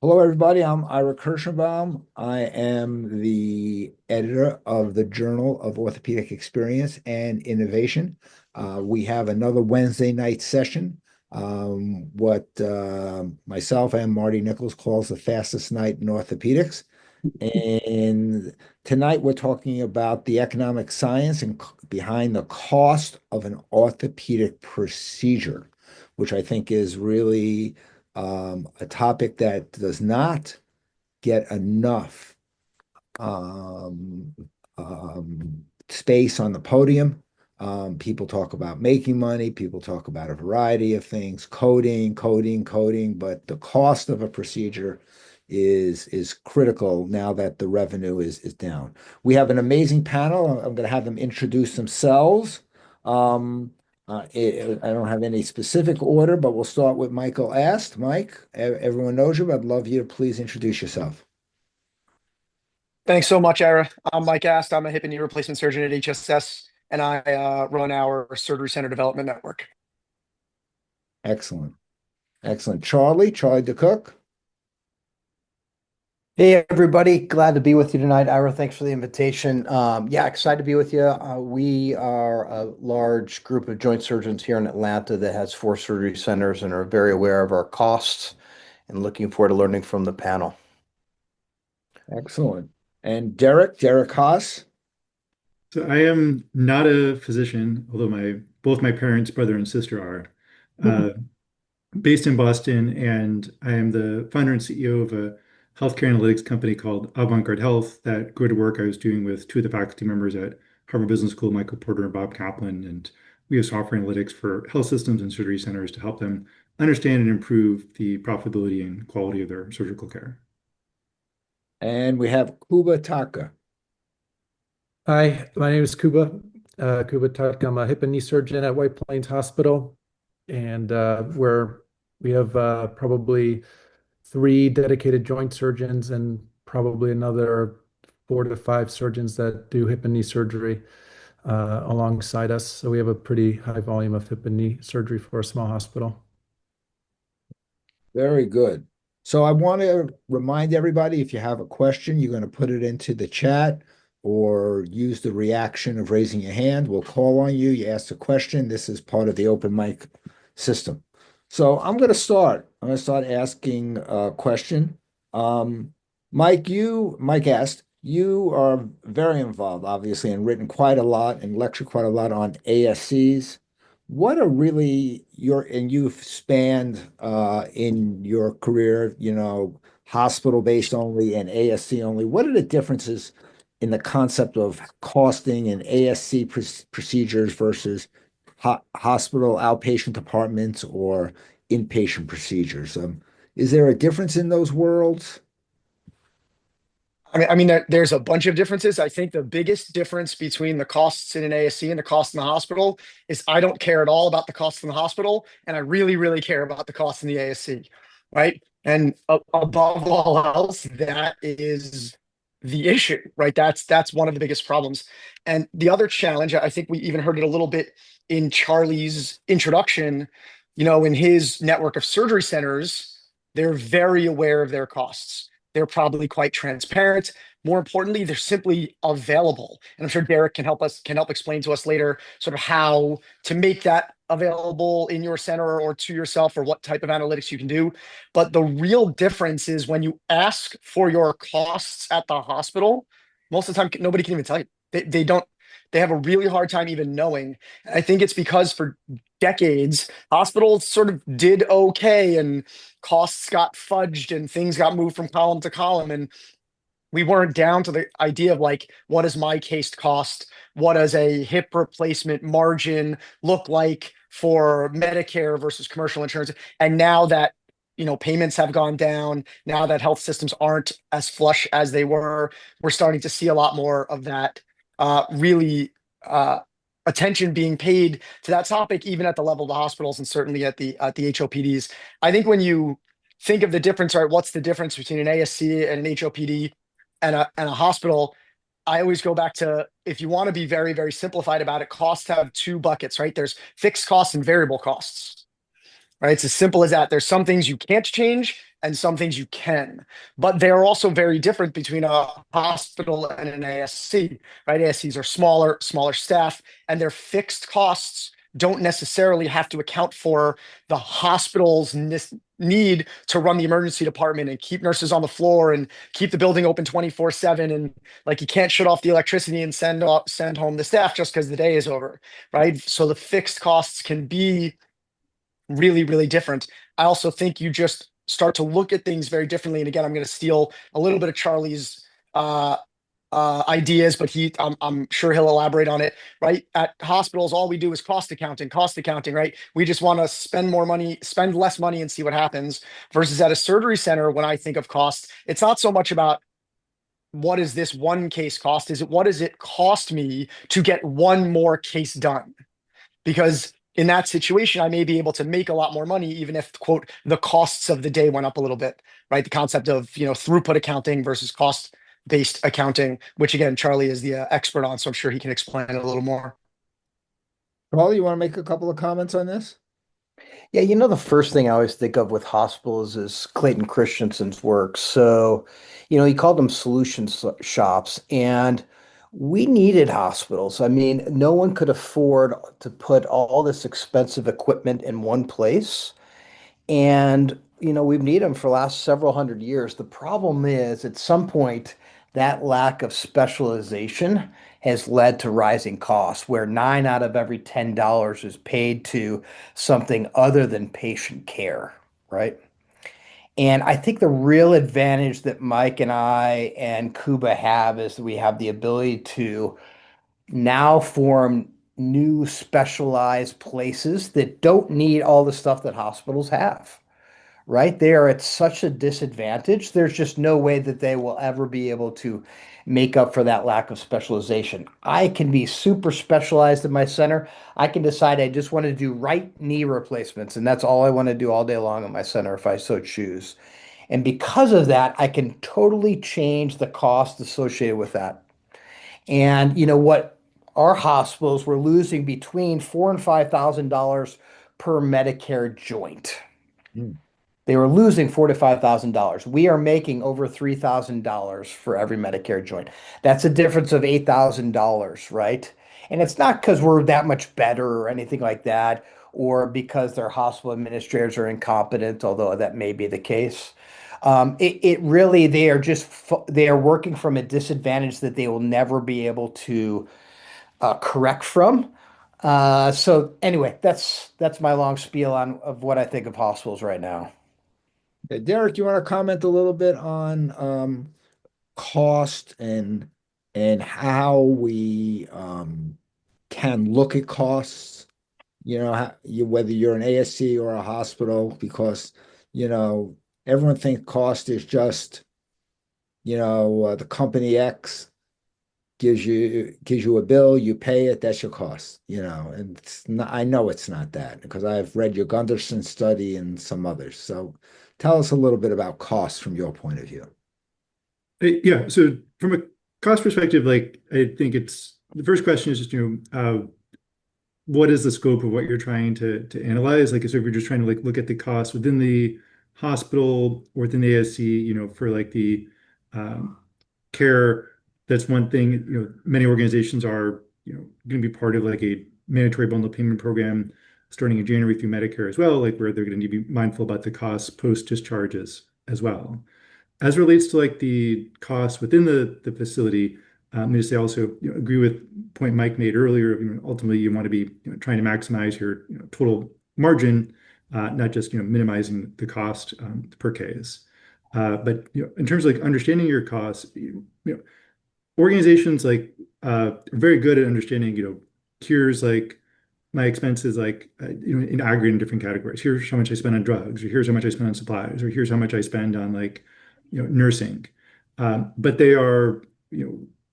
Hello, everybody. I'm Ira Kirschenbaum. I am the editor of the Journal of Orthopedic Experience and Innovation. We have another Wednesday night session, what myself and Marty Nichols calls the fastest night in orthopedics. And tonight we're talking about the economic science and behind the cost of an orthopedic procedure, which I think is really a topic that does not get enough um, space on the podium. People talk about making money, people talk about a variety of things, coding, but the cost of a procedure is critical now that the revenue is down. We have an amazing panel. I'm going to have them introduce themselves. I don't have any specific order, but we'll start with Michael Ast. Mike, everyone knows you, but I'd love you to please introduce yourself. Thanks so much, Ira. I'm Mike Ast. I'm a hip and knee replacement surgeon at HSS, and I run our surgery center development network. Excellent. Excellent. Charlie DeCook. Hey everybody, glad to be with you tonight. Ira, thanks for the invitation. Yeah, excited to be with you. We are a large group of joint surgeons here in Atlanta that has 4 surgery centers and are very aware of our costs and looking forward to learning from the panel. Excellent. And Derek Haas. So I am not a physician, although both my parents, brother and sister are, uh, based in Boston, and I am the founder and CEO of a healthcare analytics company called Avant-Garde Health that go to work I was doing with two of the faculty members at Harvard Business School, Michael Porter and Bob Kaplan, and we have software analytics for health systems and surgery centers to help them understand and improve the profitability and quality of their surgical care. And we have Kuba Taka. Hi, my name is Kuba Tatka. I'm a hip and knee surgeon at White Plains Hospital, and we have probably 3 dedicated joint surgeons and probably another 4 to 5 surgeons that do hip and knee surgery alongside us. So we have a pretty high volume of hip and knee surgery for a small hospital. Very good. So I want to remind everybody, if you have a question, you're going to put it into the chat or use the reaction of raising your hand. We'll call on you. You ask the question. This is part of the open mic system. So I'm going to start. I'm going to start asking a question. Mike asked, you are very involved, obviously, and written quite a lot and lectured quite a lot on ASCs. What are really and you've spanned in your career, hospital-based only and ASC only. What are the differences in the concept of costing and ASC procedures versus hospital outpatient departments or inpatient procedures? Is there a difference in those worlds? There's a bunch of differences. I think the biggest difference between the costs in an ASC and the cost in the hospital is I don't care at all about the costs in the hospital, and I really, really care about the costs in the ASC, right? And above all else, that is the issue, right? That's one of the biggest problems. And the other challenge, I think we even heard it a little bit in Charlie's introduction, in his network of surgery centers, they're very aware of their costs. They're probably quite transparent. More importantly, they're simply available. And I'm sure Derek can help explain to us later sort of how to make that available in your center or to yourself or what type of analytics you can do. But the real difference is when you ask for your costs at the hospital, most of the time nobody can even tell you. They have a really hard time even knowing. I think it's because for decades, hospitals sort of did okay and costs got fudged and things got moved from column to column. And we weren't down to the idea of like, what does my case cost? What does a hip replacement margin look like for Medicare versus commercial insurance? And now that payments have gone down, now that health systems aren't as flush as they were, we're starting to see a lot more of that really attention being paid to that topic, even at the level of the hospitals and certainly at the HOPDs. I think when you think of the difference, right, what's the difference between an ASC and an HOPD and a hospital? I always go back to, if you want to be very, very simplified about it, costs have 2 buckets, right? There's fixed costs and variable costs, right? It's as simple as that. There's some things you can't change and some things you can. But they're also very different between a hospital and an ASC, right? ASCs are smaller staff, and their fixed costs don't necessarily have to account for the hospital's need to run the emergency department and keep nurses on the floor and keep the building open 24/7. And like, you can't shut off the electricity and send home the staff just because the day is over, right? So the fixed costs can be really, really different. I also think you just start to look at things very differently. And again, I'm going to steal a little bit of Charlie's ideas, but I'm sure he'll elaborate on it, right? At hospitals, all we do is cost accounting, right? We just want to spend less money and see what happens. Versus at a surgery center, when I think of cost, it's not so much about what is this one case cost? Is it what does it cost me to get one more case done? Because in that situation, I may be able to make a lot more money, even if, quote, the costs of the day went up a little bit, right? The concept of, throughput accounting versus cost-based accounting, which again, Charlie is the expert on, so I'm sure he can explain it a little more. Paul, you want to make a couple of comments on this? Yeah, the first thing I always think of with hospitals is Clayton Christensen's work. So, he called them shops, and we needed hospitals. I mean, no one could afford to put all this expensive equipment in one place. And, we've needed them for the last several hundred years. The problem is, at some point, that lack of specialization has led to rising costs, where 9 out of every $10 is paid to something other than patient care, right? And I think the real advantage that Mike and I and Kuba have is that we have the ability to now form new specialized places that don't need all the stuff that hospitals have, right? They are at such a disadvantage. There's just no way that they will ever be able to make up for that lack of specialization. I can be super specialized in my center. I can decide I just want to do right knee replacements, and that's all I want to do all day long in my center if I so choose. And because of that, I can totally change the cost associated with that. And you know what? Our hospitals were losing between $4,000 and $5,000 per Medicare joint. Mm. They were losing $4,000 to $5,000. We are making over $3,000 for every Medicare joint. That's a difference of $8,000, right? And it's not because we're that much better or anything like that, or because their hospital administrators are incompetent, although that may be the case. It really, they are working from a disadvantage that they will never be able to correct from. So anyway, that's my long spiel of what I think of hospitals right now. Derek, you want to comment a little bit on cost and how we can look at costs, whether you're an ASC or a hospital, because everyone thinks cost is just the company X gives you a bill, you pay it, that's your cost, and it's not, I know it's not that because I've read your Gunderson study and some others. So tell us a little bit about costs from your point of view. Yeah, so from a cost perspective, like I think the first question is just, what is the scope of what you're trying to analyze? Like, so if you're just trying to look at the cost within the hospital or within the ASC, for like the care, that's one thing. Many organizations are, going to be part of like a mandatory bundle payment program starting in January through Medicare as well, like where they're going to need to be mindful about the costs post discharges as well. As it relates to like the costs within the facility, I'm going to say also agree with the point Mike made earlier. Ultimately, you want to be trying to maximize your total margin, not just minimizing the cost per case. But in terms of like understanding your costs, organizations like are very good at understanding. Here's like my expenses, like in aggregate in different categories. Here's how much I spend on drugs, or here's how much I spend on supplies, or here's how much I spend on like nursing. But they are,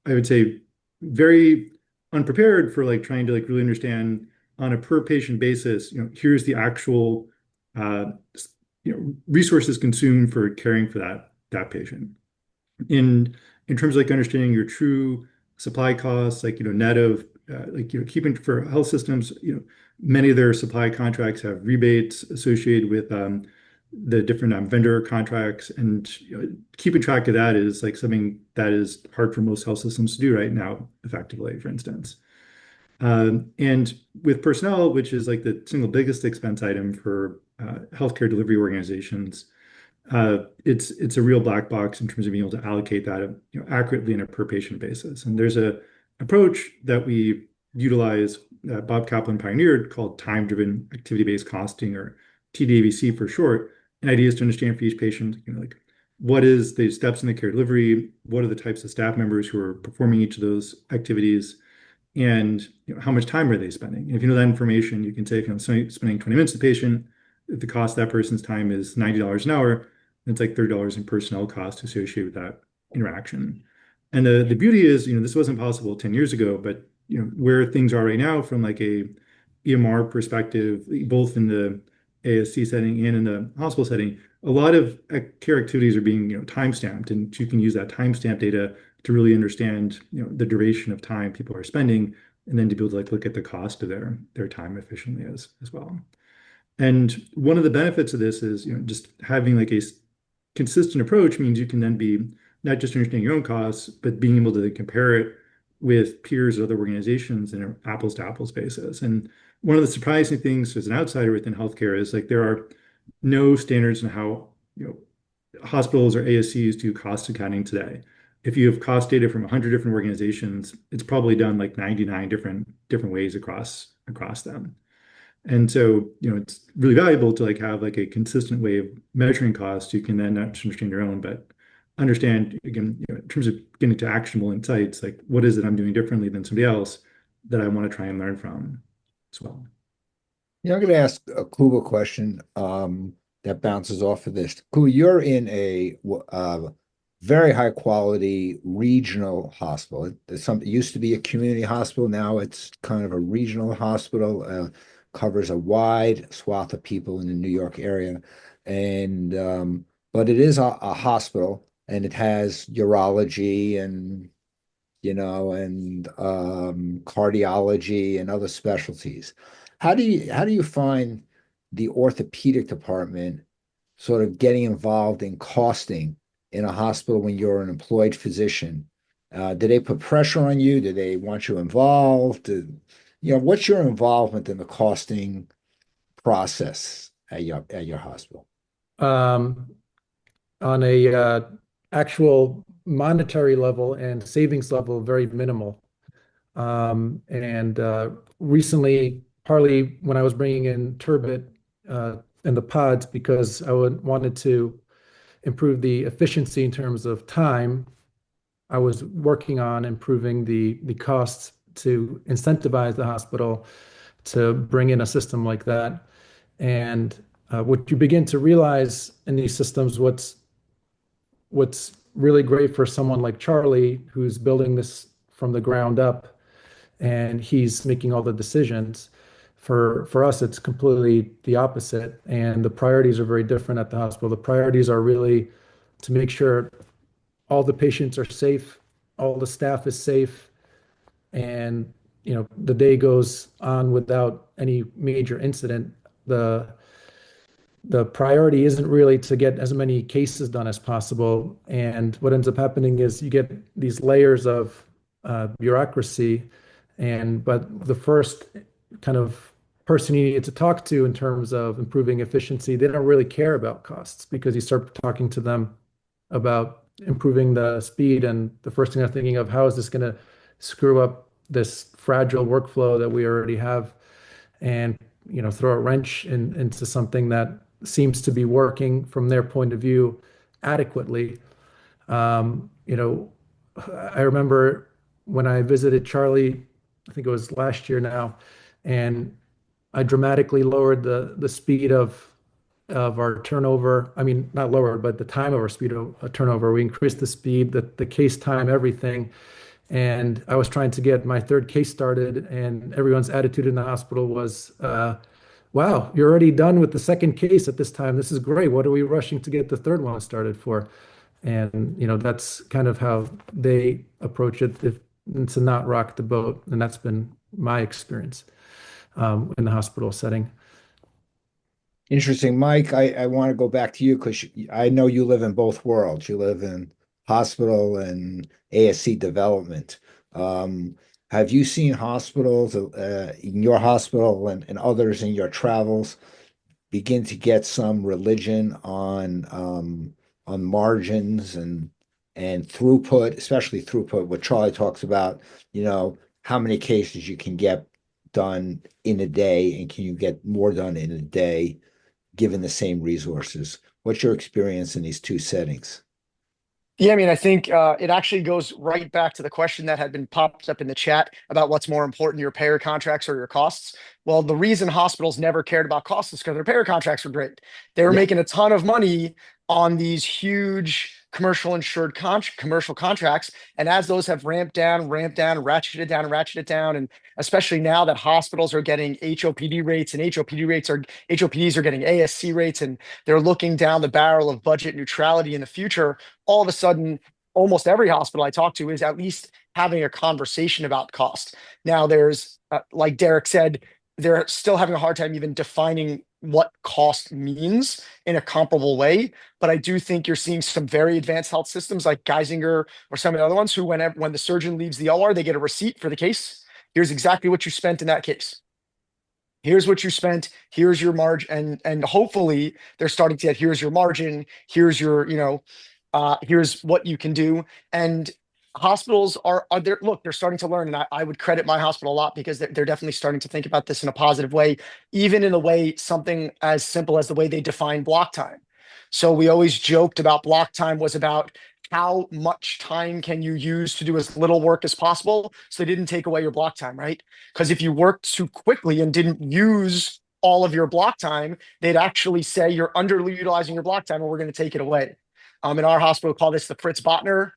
I would say, very unprepared for like trying to like really understand on a per patient basis. Here's the actual resources consumed for caring for that patient. In terms of like understanding your true supply costs, like net of keeping for health systems, many of their supply contracts have rebates associated with the different vendor contracts, and keeping track of that is like something that is hard for most health systems to do right now, effectively, for instance. And with personnel, which is like the single biggest expense item for healthcare delivery organizations, it's a real black box in terms of being able to allocate that accurately on a per patient basis. And there's a approach that we utilize that Bob Kaplan pioneered called time-driven activity-based costing, or TDABC for short. And idea is to understand for each patient, like what is the steps in the care delivery, what are the types of staff members who are performing each of those activities, and how much time are they spending? And if you know that information, you can say if you're spending 20 minutes with the patient, if the cost of that person's time is $90 an hour, it's like $30 in personnel cost associated with that interaction. And the beauty is, this wasn't possible 10 years ago, but where things are right now from like a EMR perspective, both in the ASC setting and in the hospital setting, a lot of care activities are being time-stamped, and you can use that timestamp data to really understand the duration of time people are spending, and then to be able to like look at the cost of their time efficiently as well. And one of the benefits of this is just having like a consistent approach means you can then be not just understanding your own costs, but being able to compare it with peers or other organizations in an apples to apples basis. And one of the surprising things as an outsider within healthcare is like there are no standards in how hospitals or ASCs do cost accounting today. If you have cost data from 100 different organizations, it's probably done like 99 different ways across them. And so, it's really valuable to like have like a consistent way of measuring costs. You can then not just understand your own, but understand again, in terms of getting to actionable insights, like what is it I'm doing differently than somebody else that I want to try and learn from as well. Yeah, I'm going to ask a Kuba question that bounces off of this. Kuba, you're in a very high quality regional hospital. It used to be a community hospital. Now it's kind of a regional hospital. Covers a wide swath of people in the New York area, and but it is a hospital, and it has urology and cardiology and other specialties. How do you find the orthopedic department sort of getting involved in costing in a hospital when you're an employed physician? Do they put pressure on you? Do they want you involved? What's your involvement in the costing process at your hospital? Um, on a actual monetary level and savings level, very minimal. And recently, partly when I was bringing in Turbot and the pods, because wanted to improve the efficiency in terms of time, I was working on improving the costs to incentivize the hospital to bring in a system like that. And what you begin to realize in these systems, what's really great for someone like Charlie, who's building this from the ground up, and he's making all the decisions. For us, it's completely the opposite, and the priorities are very different at the hospital. The priorities are really to make sure all the patients are safe, all the staff is safe, and the day goes on without any major incident. The priority isn't really to get as many cases done as possible. And what ends up happening is you get these layers of bureaucracy. But the first kind of person you need to talk to in terms of improving efficiency, they don't really care about costs, because you start talking to them about improving the speed. And the first thing they're thinking of, how is this going to screw up this fragile workflow that we already have, and throw a wrench into something that seems to be working from their point of view adequately. I remember when I visited Charlie, I think it was last year now, and I dramatically lowered the speed of our turnover. I mean, not lowered, but the time of our speed of turnover. We increased the speed, the case time, everything. And I was trying to get my third case started, and everyone's attitude in the hospital was, wow, you're already done with the second case at this time. This is great. What are we rushing to get the third one started for? And, that's kind of how they approach it, to not rock the boat. And that's been my experience in the hospital setting. Interesting. Mike, I want to go back to you because I know you live in both worlds. You live in hospital and ASC development. Um, have you seen hospitals in your hospital and others in your travels begin to get some religion on margins and throughput, especially throughput, what Charlie talks about, how many cases you can get done in a day, and can you get more done in a day given the same resources? What's your experience in these two settings? Yeah, I mean, I think it actually goes right back to the question that had been popped up in the chat about what's more important, your payer contracts or your costs. Well, the reason hospitals never cared about costs is because their payer contracts were great. They were Yeah. making a ton of money on these huge commercial insured commercial contracts. And as those have ramped down, ratcheted down, ratcheted down, and especially now that hospitals are getting HOPD rates and HOPDs are getting ASC rates, and they're looking down the barrel of budget neutrality in the future, all of a sudden, almost every hospital I talk to is at least having a conversation about cost. Now, there's, like Derek said, they're still having a hard time even defining what cost means in a comparable way. But I do think you're seeing some very advanced health systems like Geisinger or some of the other ones who, when the surgeon leaves the OR, they get a receipt for the case. Here's exactly what you spent in that case. Here's what you spent. Here's your margin, and hopefully they're starting to get, here's your margin. Here's your, here's what you can do. And hospitals are there. Look, they're starting to learn, and I would credit my hospital a lot because they're definitely starting to think about this in a positive way, even in the way something as simple as the way they define block time. So we always joked about block time was about how much time can you use to do as little work as possible. So they didn't take away your block time, right? Because if you worked too quickly and didn't use all of your block time, they'd actually say you're underutilizing your block time and we're going to take it away. In our hospital, we call this the Fritz Botner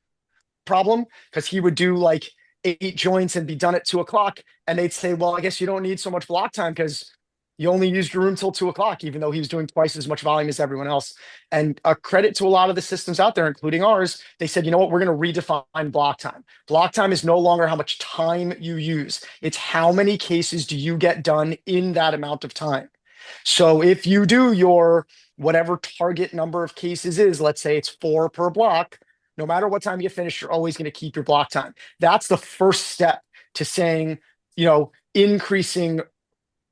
problem, because he would do like 8 joints and be done at 2 o'clock. And they'd say, well, I guess you don't need so much block time because you only used your room till 2 o'clock, even though he was doing twice as much volume as everyone else. And a credit to a lot of the systems out there, including ours, they said, you know what, we're going to redefine block time. Block time is no longer how much time you use. It's how many cases do you get done in that amount of time. So if you do your whatever target number of cases is, let's say it's 4 per block, no matter what time you finish, you're always going to keep your block time. That's the first step to saying, increasing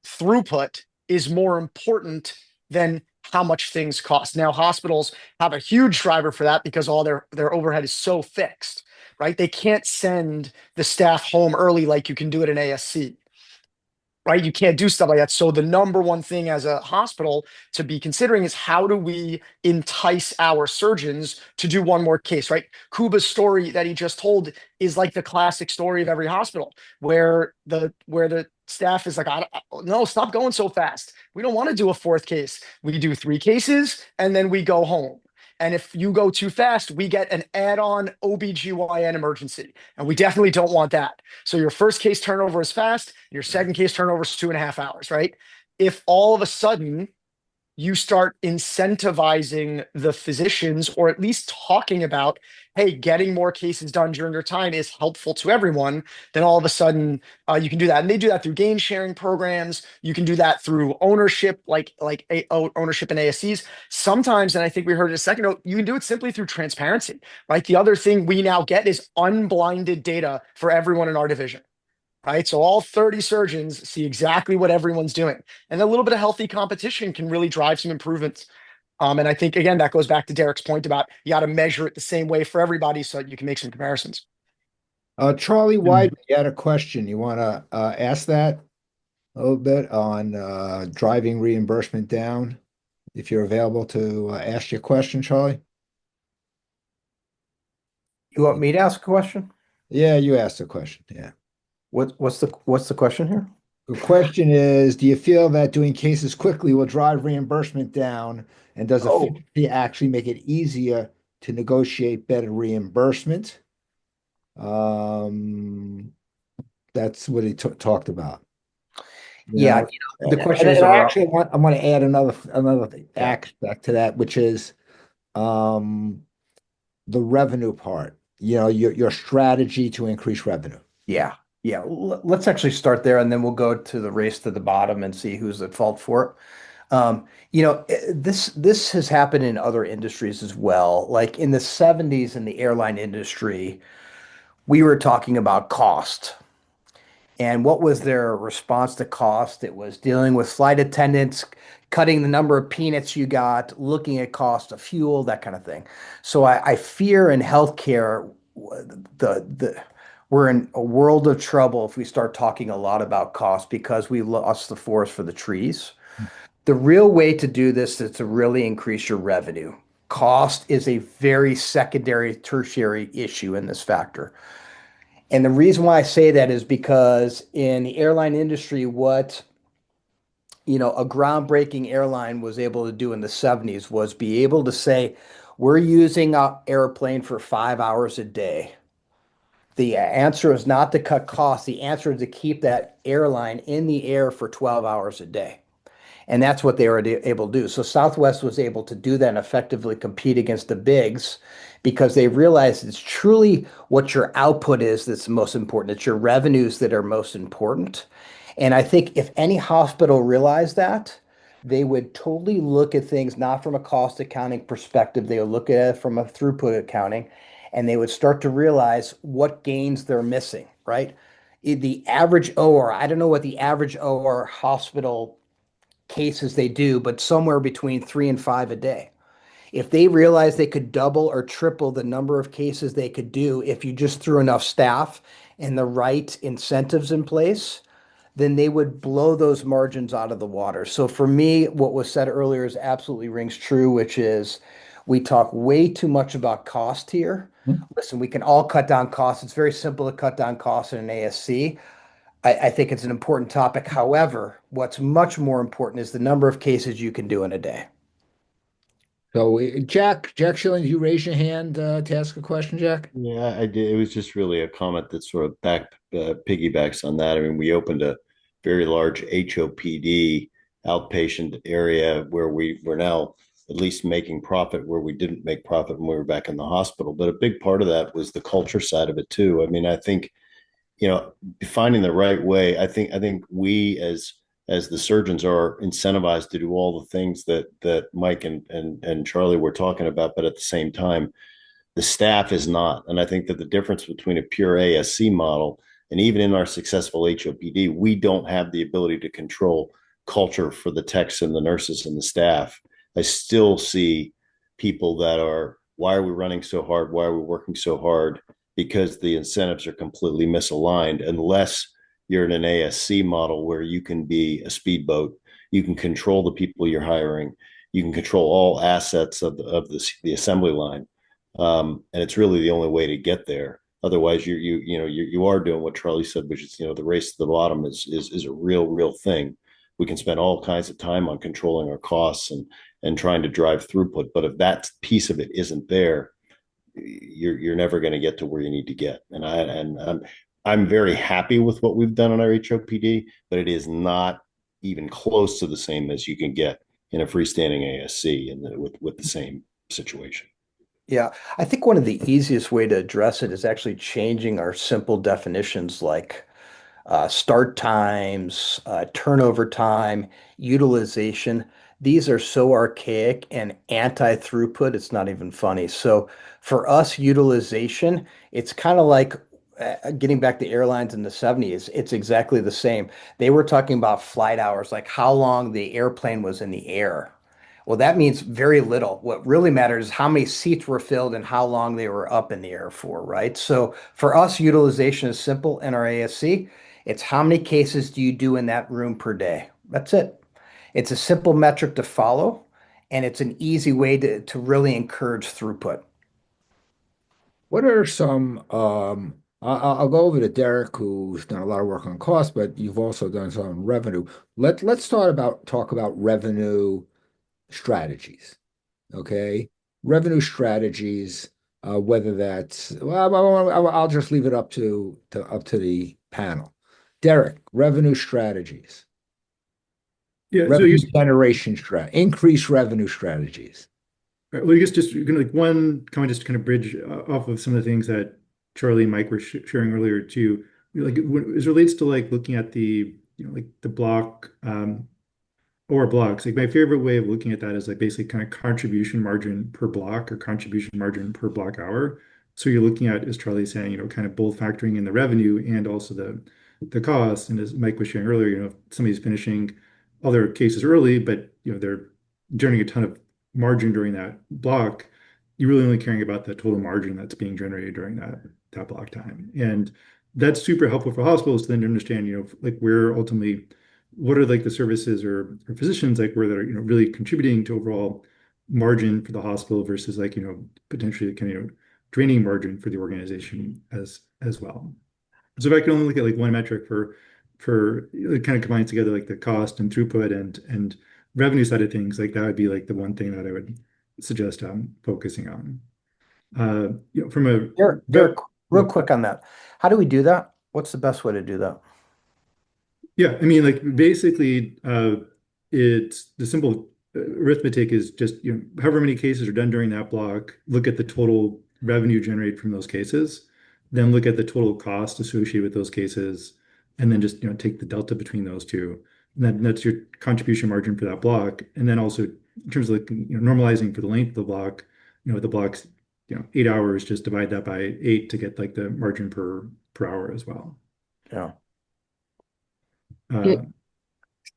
throughput is more important than how much things cost. Now, hospitals have a huge driver for that because all their overhead is so fixed, right? They can't send the staff home early like you can do at an ASC. Right? You can't do stuff like that. So the number one thing as a hospital to be considering is how do we entice our surgeons to do one more case, right? Kuba's story that he just told is like the classic story of every hospital where the staff is like, no, stop going so fast. We don't want to do a 4th case. We do 3 cases and then we go home. And if you go too fast, we get an add-on OBGYN emergency. And we definitely don't want that. So your first case turnover is fast, your second case turnover is 2.5 hours, right? If all of a sudden you start incentivizing the physicians, or at least talking about, hey, getting more cases done during your time is helpful to everyone, then all of a sudden you can do that. And they do that through gain sharing programs. You can do that through ownership, like ownership in ASCs. Sometimes, and I think we heard it a second ago, you can do it simply through transparency, right? The other thing we now get is unblinded data for everyone in our division. Right. So all 30 surgeons see exactly what everyone's doing. And a little bit of healthy competition can really drive some improvements. And I think, again, that goes back to Derek's point about you got to measure it the same way for everybody so that you can make some comparisons. Charlie White, you had a question. You want to ask that a little bit on driving reimbursement down? If you're available to ask your question, Charlie. You want me to ask a question? Yeah, you asked a question. Yeah. What's the question here? The question is, do you feel that doing cases quickly will drive reimbursement down? And does efficiency actually make it easier to negotiate better reimbursement? That's what he talked about. Yeah, the question is actually I want to add another aspect to that, which is the revenue part. Your strategy to increase revenue. Yeah. Let's actually start there, and then we'll go to the race to the bottom and see who's at fault for This has happened in other industries as well. Like in the 70s in the airline industry, we were talking about cost. And what was their response to cost? It was dealing with flight attendants, cutting the number of peanuts you got, looking at cost of fuel, that kind of thing. So I fear in healthcare, the we're in a world of trouble if we start talking a lot about cost because we lost the forest for the trees. The real way to do this is to really increase your revenue. Cost is a very secondary, tertiary issue in this factor. And the reason why I say that is because in the airline industry, what a groundbreaking airline was able to do in the 70s was be able to say, we're using an airplane for 5 hours a day. The answer is not to cut costs. The answer is to keep that airline in the air for 12 hours a day. And that's what they were able to do. So Southwest was able to do that and effectively compete against the bigs because they realized it's truly what your output is that's most important. It's your revenues that are most important. And I think if any hospital realized that, they would totally look at things not from a cost accounting perspective. They would look at it from a throughput accounting, and they would start to realize what gains they're missing, right? The average OR, I don't know what the average OR hospital cases they do, but somewhere between 3 and 5 a day. If they realized they could double or triple the number of cases they could do if you just threw enough staff and the right incentives in place, then they would blow those margins out of the water. So for me, what was said earlier is absolutely rings true, which is we talk way too much about cost here. Listen, we can all cut down costs. It's very simple to cut down costs in an ASC. I think it's an important topic. However, what's much more important is the number of cases you can do in a day. So, Jack Schilling, you raise your hand to ask a question, Jack? Yeah, I did. It was just really a comment that sort of piggybacks on that. I mean, we opened a very large HOPD outpatient area where we were now at least making profit where we didn't make profit when we were back in the hospital. But a big part of that was the culture side of it too. I mean, I think finding the right way. I think we as the surgeons are incentivized to do all the things that Mike and Charlie were talking about, but at the same time the staff is not. And I think that the difference between a pure ASC model and even in our successful HOPD, we don't have the ability to control culture for the techs and the nurses and the staff. I still see people that are, why are we running so hard? Why are we working so hard? Because the incentives are completely misaligned unless you're in an ASC model where you can be a speedboat, you can control the people you're hiring, you can control all assets of the assembly line. And it's really the only way to get there. Otherwise, you are doing what Charlie said, which is the race to the bottom is a real thing. We can spend all kinds of time on controlling our costs and trying to drive throughput, but if that piece of it isn't there, you're never going to get to where you need to get. And I'm very happy with what we've done on our HOPD, but it is not even close to the same as you can get in a freestanding ASC and with the same situation. Yeah, I think one of the easiest way to address it is actually changing our simple definitions like start times, turnover time, utilization. These are so archaic and anti-throughput, it's not even funny. So for us, utilization, it's kind of like getting back to airlines in the 70s, it's exactly the same. They were talking about flight hours, like how long the airplane was in the air. Well, that means very little. What really matters is how many seats were filled and how long they were up in the air for, right? So for us, utilization is simple in our ASC. It's how many cases do you do in that room per day? That's it. It's a simple metric to follow, and it's an easy way to really encourage throughput. What are some, I'll go over to Derek, who's done a lot of work on cost, but you've also done some on revenue. Let's talk about revenue strategies. Okay. Revenue strategies, whether that's, well, I'll just leave it up to the panel. Derek, revenue strategies, Yeah, so revenue generation increase revenue strategies. well, I guess just gonna like one comment, just to kind of bridge off of some of the things that Charlie and Mike were sharing earlier too. Like when, as it relates to like looking at the like the block or blocks. Like my favorite way of looking at that is like basically kind of contribution margin per block or contribution margin per block hour. So you're looking at, as Charlie's saying, kind of both factoring in the revenue and also the cost. And as Mike was sharing earlier, if somebody's finishing all their cases early, but they're generating a ton of margin during that block, you're really only caring about the total margin that's being generated during that block time. And that's super helpful for hospitals to then understand, like where ultimately what are like the services or physicians like where they're really contributing to overall margin for the hospital versus like potentially kind of draining margin for the organization as well. So if I can only look at like one metric for it kind of combines together like the cost and throughput and revenue side of things, like that would be like the one thing that I would suggest focusing on. From a Derek, real quick on that. How do we do that? What's the best way to do that? Yeah, I mean, like basically, it's the simple arithmetic is just however many cases are done during that block. Look at the total revenue generated from those cases, then look at the total cost associated with those cases, and then just take the delta between those two. And that's your contribution margin for that block. And then also in terms of like normalizing for the length of the block, the block's 8 hours, just divide that by 8 to get like the margin per hour as well. Yeah.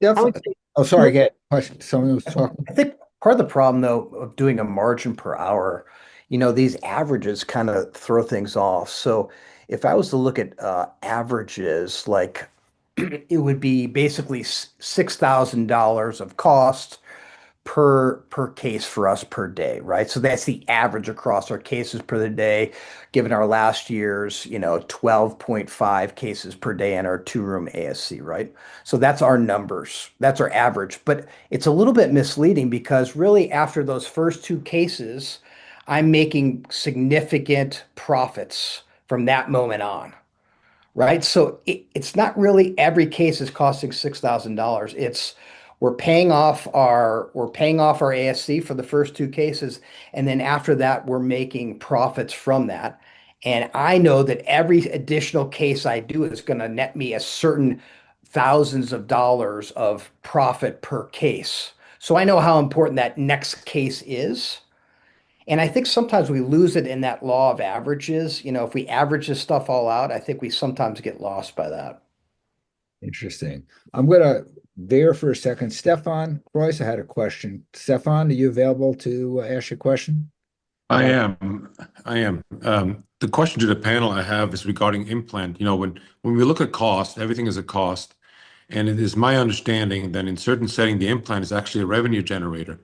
Yeah, I would say, Oh, sorry, get question. Someone was talking. I think part of the problem, though, of doing a margin per hour, these averages kind of throw things off. So if I was to look at averages, like it would be basically $6,000 of cost per case for us per day, right? So that's the average across our cases per the day, given our last year's, 12.5 cases per day in our two-room ASC, right? So that's our numbers. That's our average. But it's a little bit misleading because really after those first two cases, I'm making significant profits from that moment on. Right. So it's not really every case is costing $6,000. It's we're paying off our ASC for the first two cases, and then after that, we're making profits from that. And I know that every additional case I do is going to net me a certain thousands of dollars of profit per case. So I know how important that next case is. And I think sometimes we lose it in that law of averages. If we average this stuff all out, I think we sometimes get lost by that. Interesting. I'm gonna there for a second. Stefan Royce, I had a question. Stefan, are you available to ask your question? I am. I am. The question to the panel I have is regarding implant. When we look at cost, everything is a cost. And it is my understanding that in certain setting, the implant is actually a revenue generator.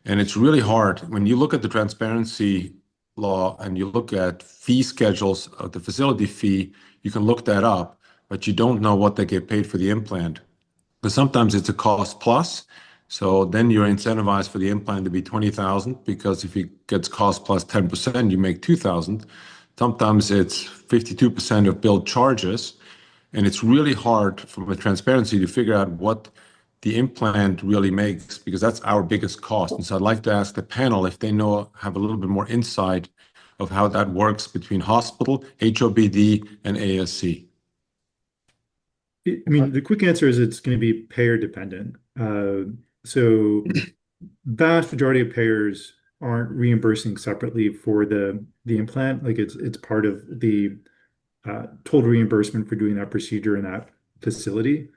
And it's really hard when you look at the transparency law and you look at fee schedules of the facility fee, you can look that up, but you don't know what they get paid for the implant. But sometimes it's a cost plus. So then you're incentivized for the implant to be 20,000 because if it gets cost plus 10%, you make 2,000. Sometimes it's 52% of billed charges. And it's really hard from a transparency to figure out what the implant really makes because that's our biggest cost. And so I'd like to ask the panel if they have a little bit more insight of how that works between hospital, HOPD, and ASC. I mean, the quick answer is it's going to be payer dependent. So vast majority of payers aren't reimbursing separately for the implant. Like it's part of the total reimbursement for doing that procedure in that facility.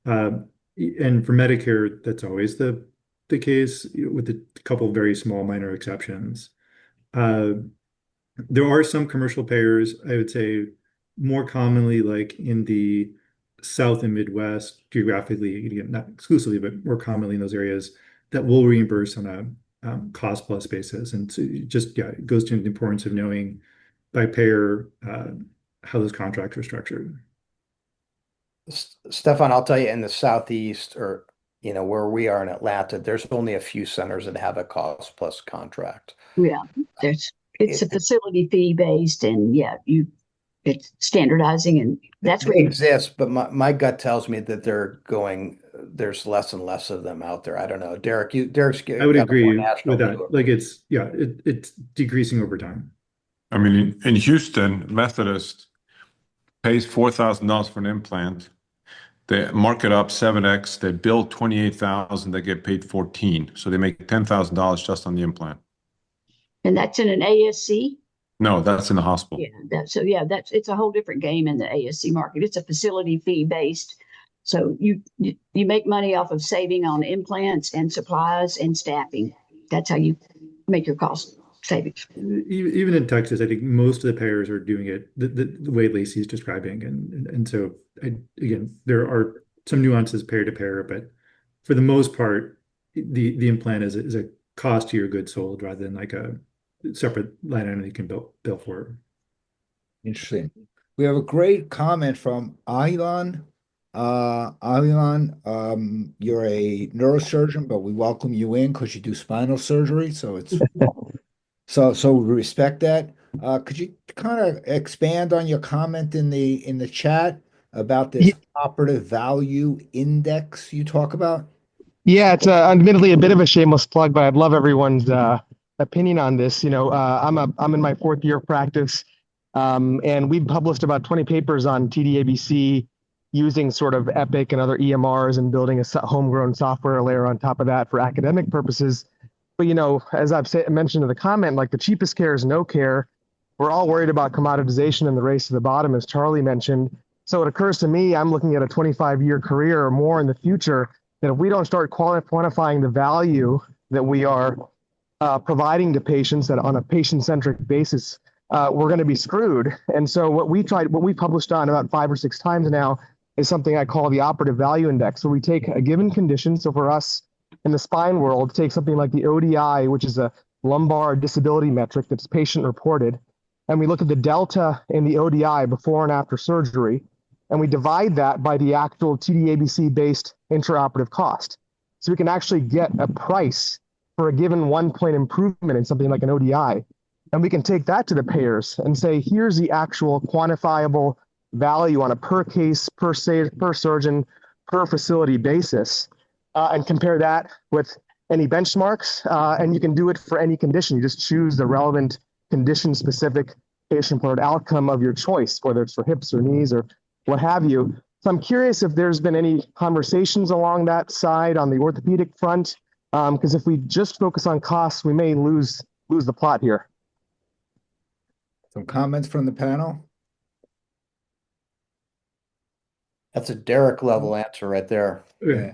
And for Medicare, that's always the case with a couple of very small minor exceptions. There are some commercial payers, I would say more commonly like in the South and Midwest, geographically, again, not exclusively, but more commonly in those areas that will reimburse on a cost plus basis. And so it goes to the importance of knowing by payer how those contracts are structured. Stefan, I'll tell you, in the Southeast or where we are in Atlanta, there's only a few centers that have a cost plus contract. yeah, it's a facility fee based, and it's standardizing, and that's They exist, but my gut tells me that there's less and less of them out there. I don't know. Derek's I would got a agree more national with that. view. Like it's decreasing over time. I mean, in Houston, Methodist pays $4,000 for an implant. They mark it up 7x. They bill 28,000. They get paid 14. So they make $10,000 just on the implant. And that's in an ASC? No, that's in the hospital. Yeah, it's a whole different game in the ASC market. It's a facility fee based. So you make money off of saving on implants and supplies and staffing. That's how you make your cost savings. Even in Texas, I think most of the payers are doing it the way Lacey's describing, and so again, there are some nuances payer to payer, but for the most part, the implant is a cost to your goods sold rather than like a separate line item you can bill for. Interesting. We have a great comment from Aylan. Aylan, you're a neurosurgeon, but we welcome you in because you do spinal surgery. So it's so we respect that. Could you kind of expand on your comment in the chat about this operative value index you talk about? Yeah, it's admittedly a bit of a shameless plug, but I'd love everyone's opinion on this. I'm in my 4th year of practice, and we've published about 20 papers on TDABC using sort of Epic and other EMRs and building a homegrown software layer on top of that for academic purposes. But as I've mentioned in the comment, like the cheapest care is no care. We're all worried about commoditization and the race to the bottom, as Charlie mentioned. So it occurs to me, I'm looking at a 25-year career or more in the future, that if we don't start quantifying the value that we are providing to patients that on a patient-centric basis, we're going to be screwed. And so what we published on about 5 or 6 times now is something I call the operative value index. So we take a given condition. So for us in the spine world, take something like the ODI, which is a lumbar disability metric that's patient reported. And we look at the delta in the ODI before and after surgery. And we divide that by the actual TDABC-based intraoperative cost. So we can actually get a price for a given 1-point improvement in something like an ODI. And we can take that to the payers and say, here's the actual quantifiable value on a per case, per surgeon, per facility basis, and compare that with any benchmarks. And you can do it for any condition. You just choose the relevant condition-specific patient-reported outcome of your choice, whether it's for hips or knees or what have you. So I'm curious if there's been any conversations along that side on the orthopedic front, because if we just focus on costs, we may lose the plot here. Some comments from the panel? That's a Derek level answer right there. Yeah.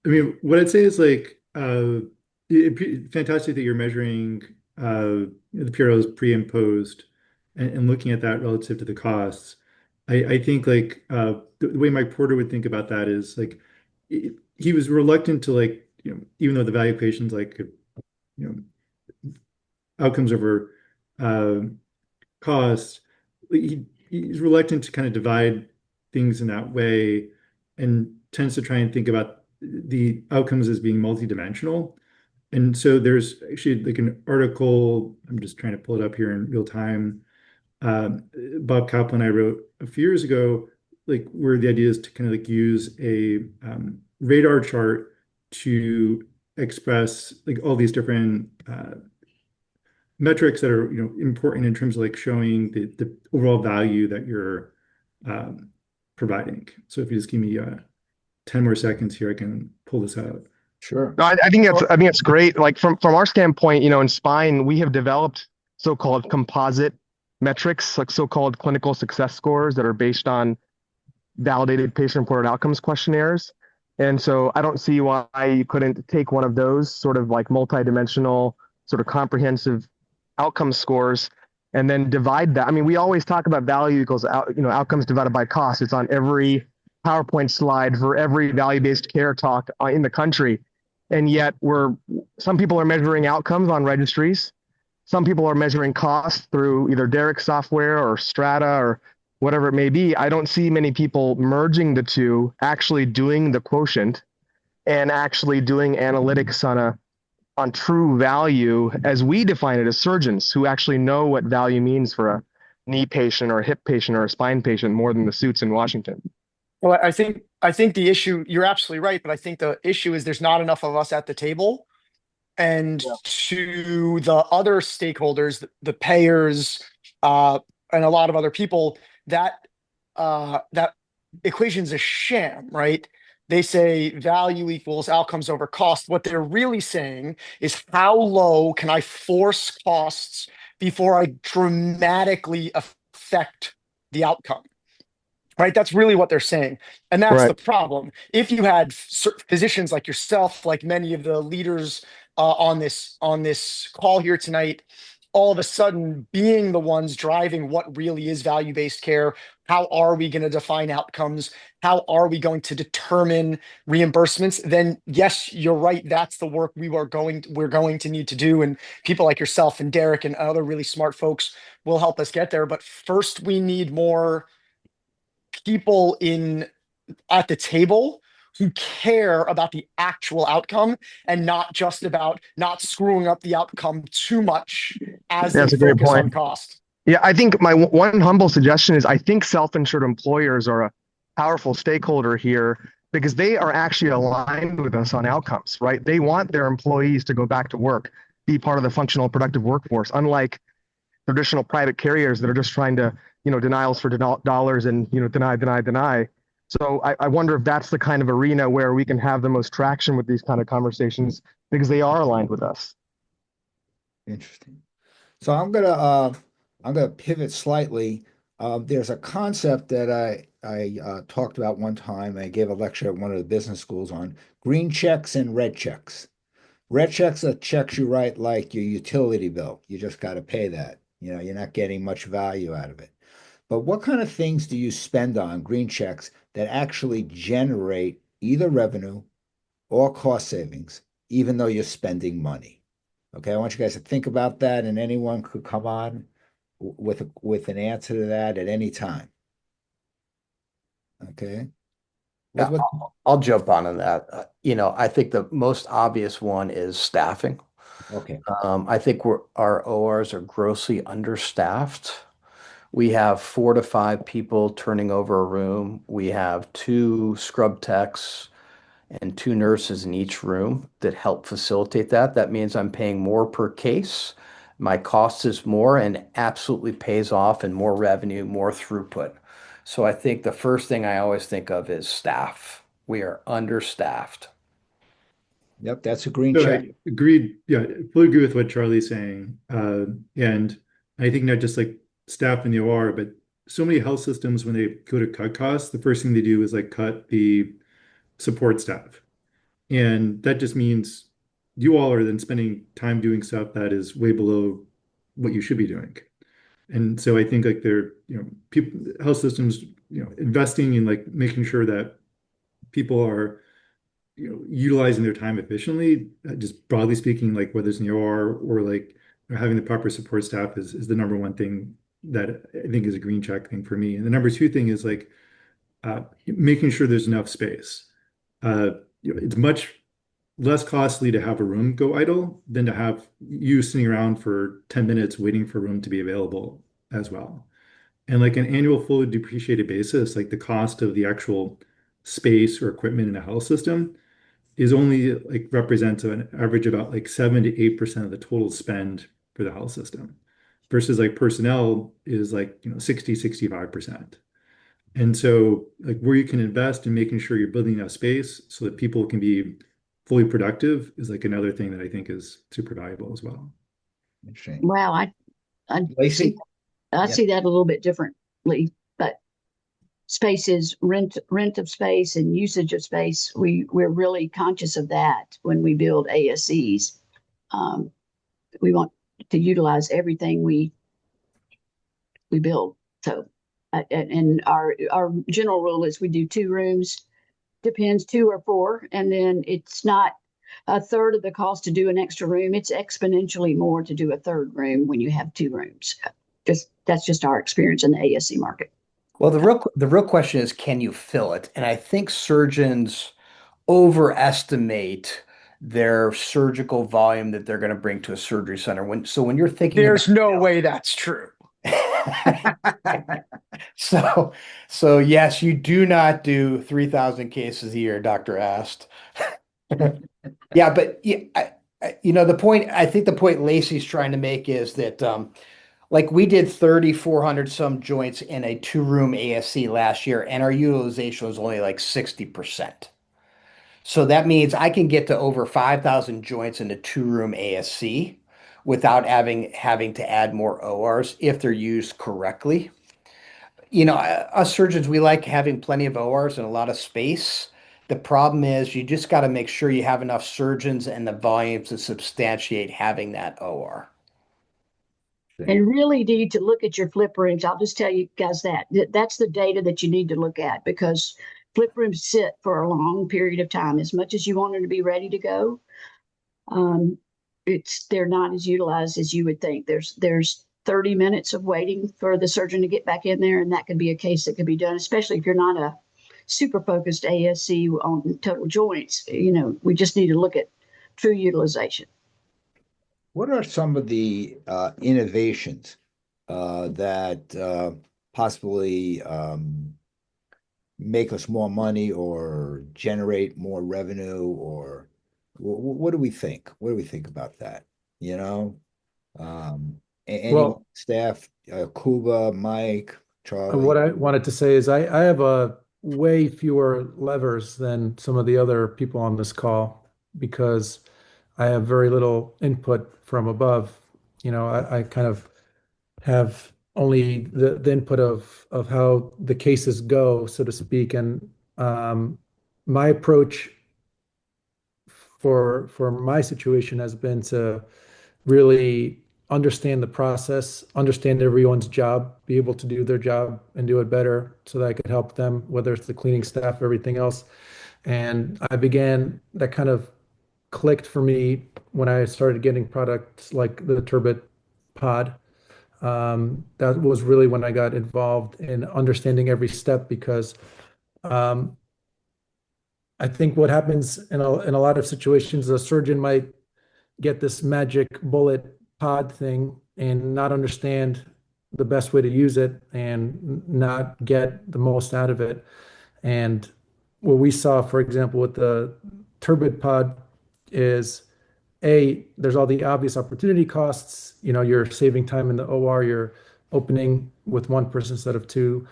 I mean, what I'd say is like, fantastic that you're measuring the PROs pre and post and looking at that relative to the costs. I think like the way Mike Porter would think about that is like he was reluctant to like, even though the value equation's like, outcomes over cost, he's reluctant to kind of divide things in that way and tends to try and think about the outcomes as being multidimensional. And so there's actually like an article, I'm just trying to pull it up here in real time. Bob Kaplan and I wrote a few years ago, like where the idea is to kind of like use a radar chart to express like all these different metrics that are important in terms of like showing the overall value that you're providing. So if you just give me 10 more seconds here, I can pull this out. Sure. No, I think it's great. Like from our standpoint, in spine, we have developed so-called composite metrics, like so-called clinical success scores that are based on validated patient-reported outcomes questionnaires. And so I don't see why you couldn't take one of those sort of like multidimensional, sort of comprehensive outcome scores and then divide that. I mean, we always talk about value equals outcomes divided by cost. It's on every PowerPoint slide for every value-based care talk in the country. And yet some people are measuring outcomes on registries. Some people are measuring costs through either Derek software or Strata or whatever it may be. I don't see many people merging the two, actually doing the quotient and actually doing analytics on true value as we define it as surgeons who actually know what value means for a knee patient or a hip patient or a spine patient more than the suits in Washington. Well, I think the issue, you're absolutely right, but I think the issue is there's not enough of us at the table. And to the other stakeholders, the payers, and a lot of other people, that equation's a sham, right? They say value equals outcomes over cost. What they're really saying is how low can I force costs before I dramatically affect the outcome? Right? That's really what they're saying. And that's Right. the problem. If you had physicians like yourself, like many of the leaders on this call here tonight, all of a sudden being the ones driving what really is value-based care, how are we going to define outcomes? How are we going to determine reimbursements? Then yes, you're right. That's the work we're going to need to do. And people like yourself and Derek and other really smart folks will help us get there. But first we need more people at the table who care about the actual outcome and not just about not screwing up the outcome too much as they That's a great focus point. on cost. Yeah, I think my one humble suggestion is I think self-insured employers are a powerful stakeholder here because they are actually aligned with us on outcomes, right? They want their employees to go back to work, be part of the functional productive workforce, unlike traditional private carriers that are just trying to, denials for dollars and, deny. So I wonder if that's the kind of arena where we can have the most traction with these kind of conversations because they are aligned with us. Interesting. So I'm gonna pivot slightly. There's a concept that I talked about one time. I gave a lecture at one of the business schools on green checks and red checks. Red checks are checks you write like your utility bill. You just got to pay that. You're not getting much value out of it. But what kind of things do you spend on green checks that actually generate either revenue or cost savings, even though you're spending money? Okay, I want you guys to think about that, and anyone could come on with an answer to that at any time. Okay. Yeah, I'll jump on that. I think the most obvious one is staffing. Okay. I think our ORs are grossly understaffed. We have 4 to 5 people turning over a room. We have 2 scrub techs and 2 nurses in each room that help facilitate that. That means I'm paying more per case. My cost is more and absolutely pays off in more revenue, more throughput. So I think the first thing I always think of is staff. We are understaffed. Yep, that's a green So check. I agreed. Yeah, I fully agree with what Charlie's saying. And I think not just like staff in the OR, but so many health systems, when they go to cut costs, the first thing they do is like cut the support staff. And that just means you all are then spending time doing stuff that is way below what you should be doing. And so I think like they're, people, health systems, investing in like making sure that people are, utilizing their time efficiently, just broadly speaking, like whether it's in the OR or like having the proper support staff is the number one thing that I think is a green check thing for me. And the number two thing is like making sure there's enough space. It's much less costly to have a room go idle than to have you sitting around for 10 minutes waiting for a room to be available as well. And like an annual fully depreciated basis, like the cost of the actual space or equipment in a health system is only like represents an average about like 7 to 8% of the total spend for the health system versus like personnel is like 60-65%. And so like where you can invest in making sure you're building enough space so that people can be fully productive is like another thing that I think is super valuable as well. Interesting. Wow, I Lacey? I Yeah. see that a little bit differently, but spaces, rent of space and usage of space, we're really conscious of that when we build ASCs. We want to utilize everything we build. So, and our general rule is we do 2 rooms, depends 2 or 4, and then it's not a third of the cost to do an extra room. It's exponentially more to do a third room when you have 2 rooms. That's just our experience in the ASC market. Well, the real question is, can you fill it? And I think surgeons overestimate their surgical volume that they're going to bring to a surgery center. When you're thinking There's no about way that's true. so yes, you do not do 3,000 cases a year, Dr. Ast. Yeah, but the point I think the point Lacey's trying to make is that Like we did 3,400 some joints in a 2-room ASC last year, and our utilization was only like 60%. So that means I can get to over 5,000 joints in a 2-room ASC without having to add more ORs if they're used correctly. Us surgeons, we like having plenty of ORs and a lot of space. The problem is you just got to make sure you have enough surgeons and the volume to substantiate having that OR. And really need to look at your flip rooms. I'll just tell you guys that's the data that you need to look at, because flip rooms sit for a long period of time. As much as you want them to be ready to go, they're not as utilized as you would think. There's 30 minutes of waiting for the surgeon to get back in there, and that could be a case that could be done, especially if you're not a super focused ASC on total joints. We just need to look at true utilization. What are some of the innovations that possibly make us more money or generate more revenue, or what do we think? What do we think about that? Any Well, staff, Kuba, Mike, Charlie. what I wanted to say is I have a way fewer levers than some of the other people on this call because I have very little input from above. I kind of have only the input of how the cases go, so to speak. And my approach for my situation has been to really understand the process, understand everyone's job, be able to do their job and do it better so that I could help them, whether it's the cleaning staff, everything else. And that kind of clicked for me when I started getting products like the Turbot Pod. That was really when I got involved in understanding every step because um, I think what happens in a lot of situations, a surgeon might get this magic bullet pod thing and not understand the best way to use it and not get the most out of it. And what we saw, for example, with the Turbid Pod is there's all the obvious opportunity costs. You're saving time in the OR, you're opening with one person instead of two.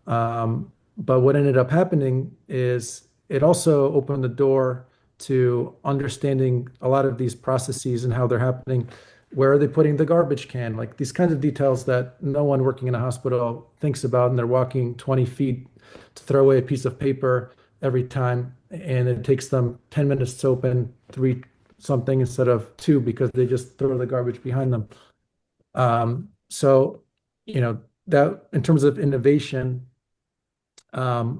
But what ended up happening is it also opened the door to understanding a lot of these processes and how they're happening. Where are they putting the garbage can? Like these kinds of details that no one working in a hospital thinks about, and they're walking 20 feet to throw away a piece of paper every time, and it takes them 10 minutes to open three something instead of two because they just throw the garbage behind them. So, that in terms of innovation, the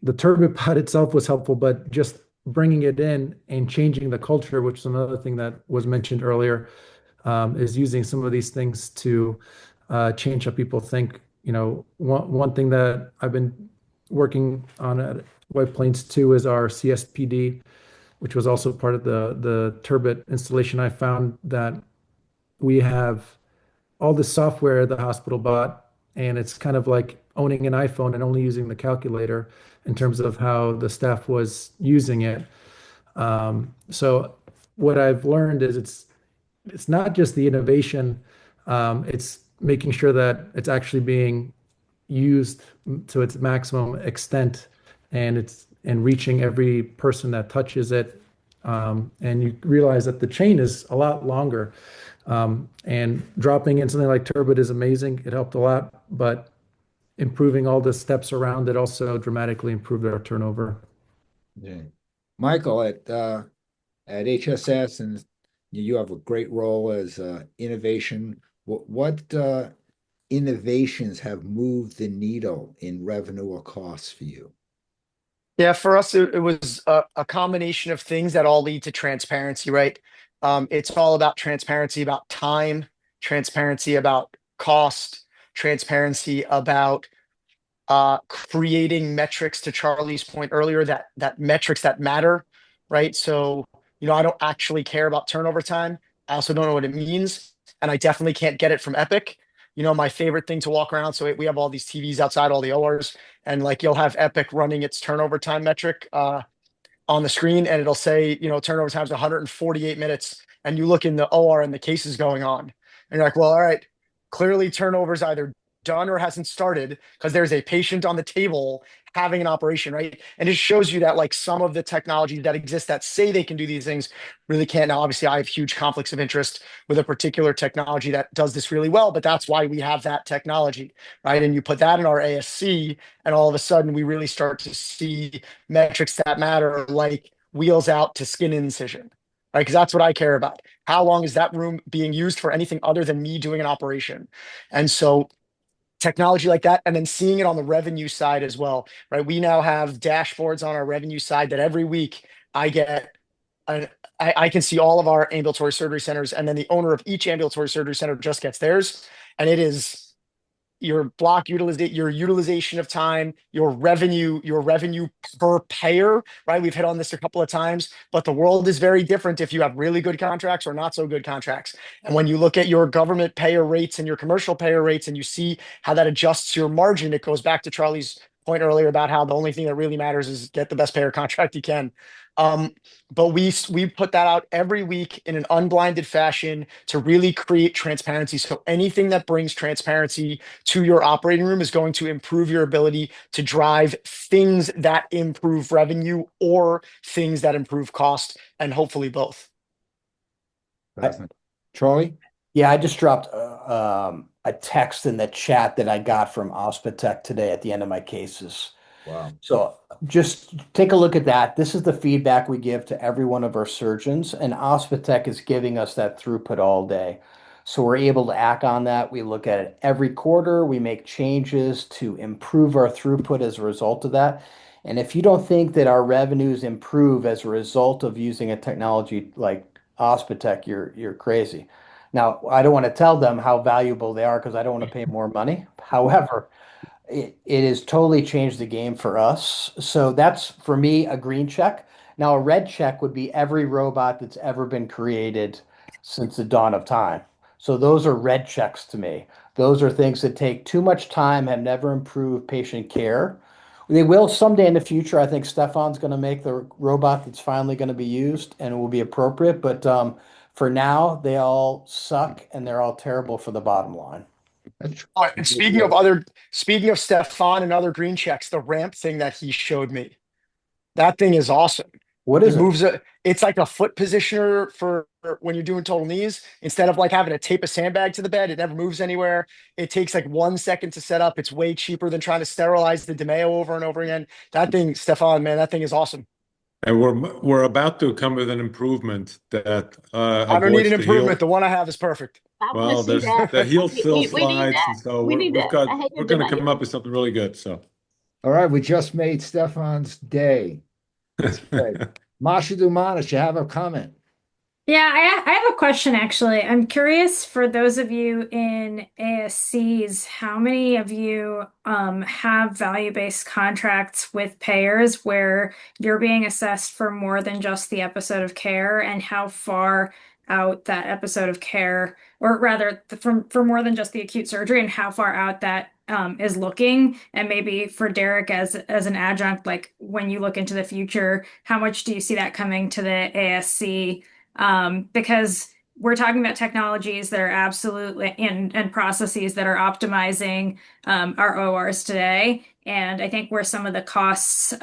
turbopod itself was helpful, but just bringing it in and changing the culture, which is another thing that was mentioned earlier, is using some of these things to change how people think. One thing that I've been working on at White Plains too is our CSPD, which was also part of the Turbot installation. I found that we have all the software the hospital bought, and it's kind of like owning an iPhone and only using the calculator in terms of how the staff was using it. So what I've learned is it's not just the innovation, it's making sure that it's actually being used to its maximum extent and reaching every person that touches it. And you realize that the chain is a lot longer. And dropping in something like Turbot is amazing. It helped a lot, but improving all the steps around it also dramatically improved our turnover. Yeah. Michael, at HSS, and you have a great role as innovation. What innovations have moved the needle in revenue or costs for you? Yeah, for us, it was a combination of things that all lead to transparency, right? It's all about transparency about time, transparency about cost, transparency about creating metrics, to Charlie's point earlier, that metrics that matter, right? So, I don't actually care about turnover time. I also don't know what it means, and I definitely can't get it from Epic. My favorite thing to walk around. So we have all these TVs outside all the ORs, and like you'll have Epic running its turnover time metric on the screen, and it'll say, turnover time is 148 minutes, and you look in the OR and the case is going on, and you're like, well, all right, clearly turnover's either done or hasn't started because there's a patient on the table having an operation, right? And it shows you that like some of the technologies that exist that say they can do these things really can't. Now, obviously, I have huge conflicts of interest with a particular technology that does this really well, but that's why we have that technology, right? And you put that in our ASC, and all of a sudden we really start to see metrics that matter, like wheels out to skin incision, right? Because that's what I care about. How long is that room being used for anything other than me doing an operation? And so technology like that, and then seeing it on the revenue side as well, right? We now have dashboards on our revenue side that every week I get, I can see all of our ambulatory surgery centers, and then the owner of each ambulatory surgery center just gets theirs. And it is your block utilization, your utilization of time, your revenue per payer, right? We've hit on this a couple of times, but the world is very different if you have really good contracts or not so good contracts. And when you look at your government payer rates and your commercial payer rates, and you see how that adjusts your margin, it goes back to Charlie's point earlier about how the only thing that really matters is get the best payer contract you can. But we put that out every week in an unblinded fashion to really create transparency. So anything that brings transparency to your operating room is going to improve your ability to drive things that improve revenue or things that improve cost, and hopefully both. Charlie? Yeah, I just dropped a text in the chat that I got from Ospitec today at the end of my cases. Wow. So just take a look at that. This is the feedback we give to every one of our surgeons, and Ospitec is giving us that throughput all day. So we're able to act on that. We look at it every quarter. We make changes to improve our throughput as a result of that. And if you don't think that our revenues improve as a result of using a technology like Ospitec, you're crazy. Now, I don't want to tell them how valuable they are because I don't want to pay more money. However, it has totally changed the game for us. So that's for me a green check. Now, a red check would be every robot that's ever been created since the dawn of time. So those are red checks to me. Those are things that take too much time, have never improved patient care. They will someday in the future. I think Stefan's going to make the robot that's finally going to be used and it will be appropriate. But for now, they all suck and they're all terrible for the bottom line. Oh, and speaking of Stefan and other green checks, the ramp thing that he showed me, that thing is awesome. What is it? It's like a foot positioner for when you're doing total knees. Instead of like having to tape a sandbag to the bed, it never moves anywhere. It takes like 1 second to set up. It's way cheaper than trying to sterilize the DeMeo over and over again. That thing, Stefan, man, that thing is awesome. And we're about to come with an improvement that I don't need an improvement. The one I have is perfect. Well, there's the heel still We need slides, that. and so We need that. I hate we're the going to DeMeo. come up with something really good. So, All right, we just made Stefan's day. That's great. Masha Dumanis, you have a comment? Yeah, I have a question actually. I'm curious for those of you in ASCs, how many of you have value-based contracts with payers where you're being assessed for more than just the episode of care, and how far out that episode of care, or rather for more than just the acute surgery, and how far out that is looking? And maybe for Derek as an adjunct, like when you look into the future, how much do you see that coming to the ASC? Because we're talking about technologies that are absolutely and processes that are optimizing our ORs today. And I think where some of the costs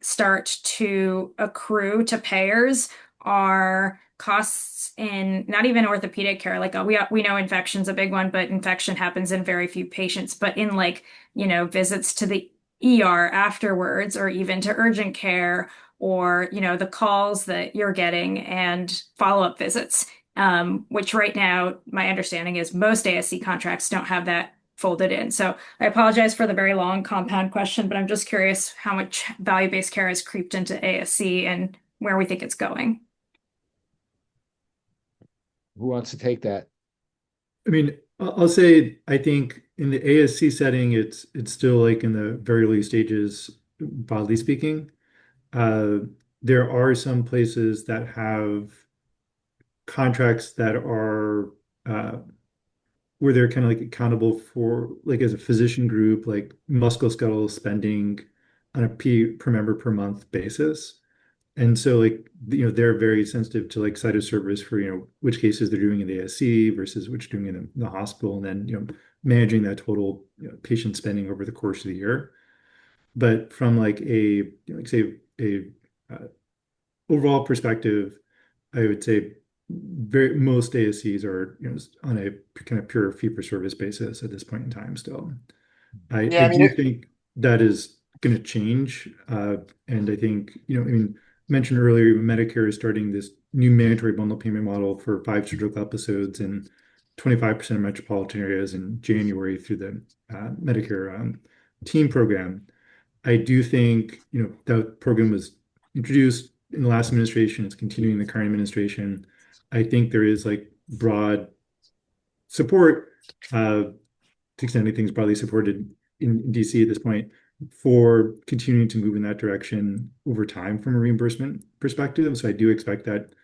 start to accrue to payers are costs in not even orthopedic care. Like we know infection's a big one, but infection happens in very few patients. But in like, visits to the ER afterwards, or even to urgent care, or the calls that you're getting and follow-up visits, which right now my understanding is most ASC contracts don't have that folded in. So I apologize for the very long compound question, but I'm just curious how much value-based care has creeped into ASC and where we think it's going. Who wants to take that? I mean, I'll say I think in the ASC setting, it's still like in the very early stages, broadly speaking. There are some places that have contracts that are where they're kind of like accountable for, like as a physician group, like musculoskeletal spending on a per member per month basis. And so like, they're very sensitive to like site of service for, which cases they're doing in the ASC versus which doing in the hospital, and then, managing that total, patient spending over the course of the year. But from like like say a overall perspective, I would say most ASCs are, on a kind of pure fee for service basis at this point in time still. Yeah, I do think that is going to change. And I think, mentioned earlier, Medicare is starting this new mandatory bundle payment model for 5 surgical episodes in 25% of metropolitan areas in January through the Medicare team program. I do think, that program was introduced in the last administration. It's continuing in the current administration. I think there is like broad support, to the extent anything's broadly supported in DC at this point, for continuing to move in that direction over time from a reimbursement perspective. So I do expect that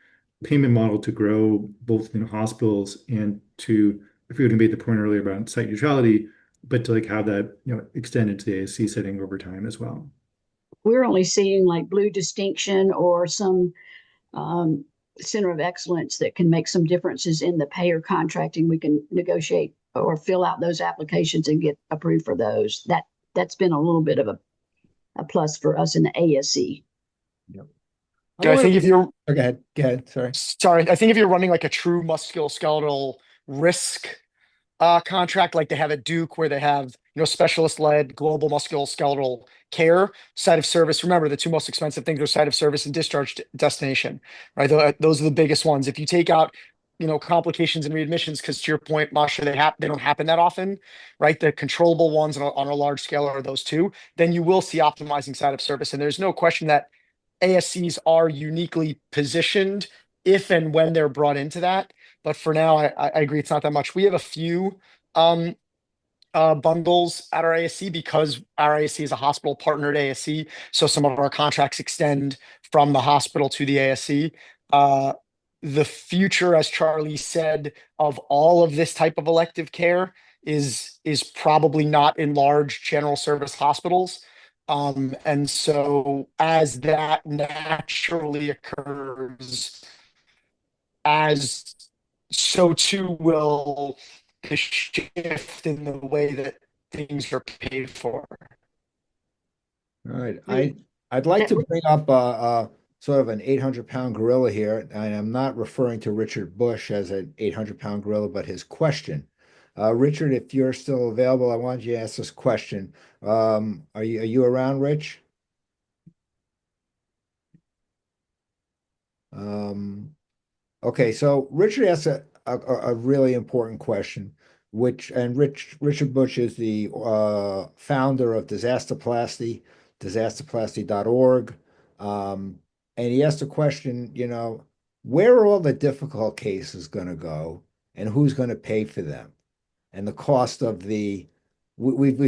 payment model to grow both in hospitals and to, if we would have made the point earlier about site neutrality, but to like have that, extend into the ASC setting over time as well. We're only seeing like Blue Distinction or some center of excellence that can make some differences in the payer contracting. We can negotiate or fill out those applications and get approved for those. That's been a little bit of a plus for us in the ASC. Yep. I think if you're Go ahead. Sorry, I think if you're running like a true musculoskeletal risk contract, like they have at Duke, where they have, specialist-led global musculoskeletal care, site of service. Remember, the two most expensive things are site of service and discharge destination, right? Those are the biggest ones. If you take out, complications and readmissions, because to your point, Masha, they don't happen that often, right? The controllable ones on a large scale are those two. Then you will see optimizing site of service, and there's no question that ASCs are uniquely positioned if and when they're brought into that. But for now, I agree, it's not that much. We have a few bundles at our ASC because our ASC is a hospital partnered ASC. So some of our contracts extend from the hospital to the ASC. The future, as Charlie said, of all of this type of elective care is probably not in large general service hospitals. And so as that naturally occurs, so too will the shift in the way that things are paid for. All right. I'd like to bring up sort of an 800-pound gorilla here, and I'm not referring to Richard Bush as an 800-pound gorilla, but his question. Richard, if you're still available, I want you to ask this question. Are you around, Rich? Okay, so Richard asked a really important question, Richard Bush is the founder of Disasterplasty, disasterplasty.org. And he asked a question, where are all the difficult cases going to go and who's going to pay for them? And the cost of we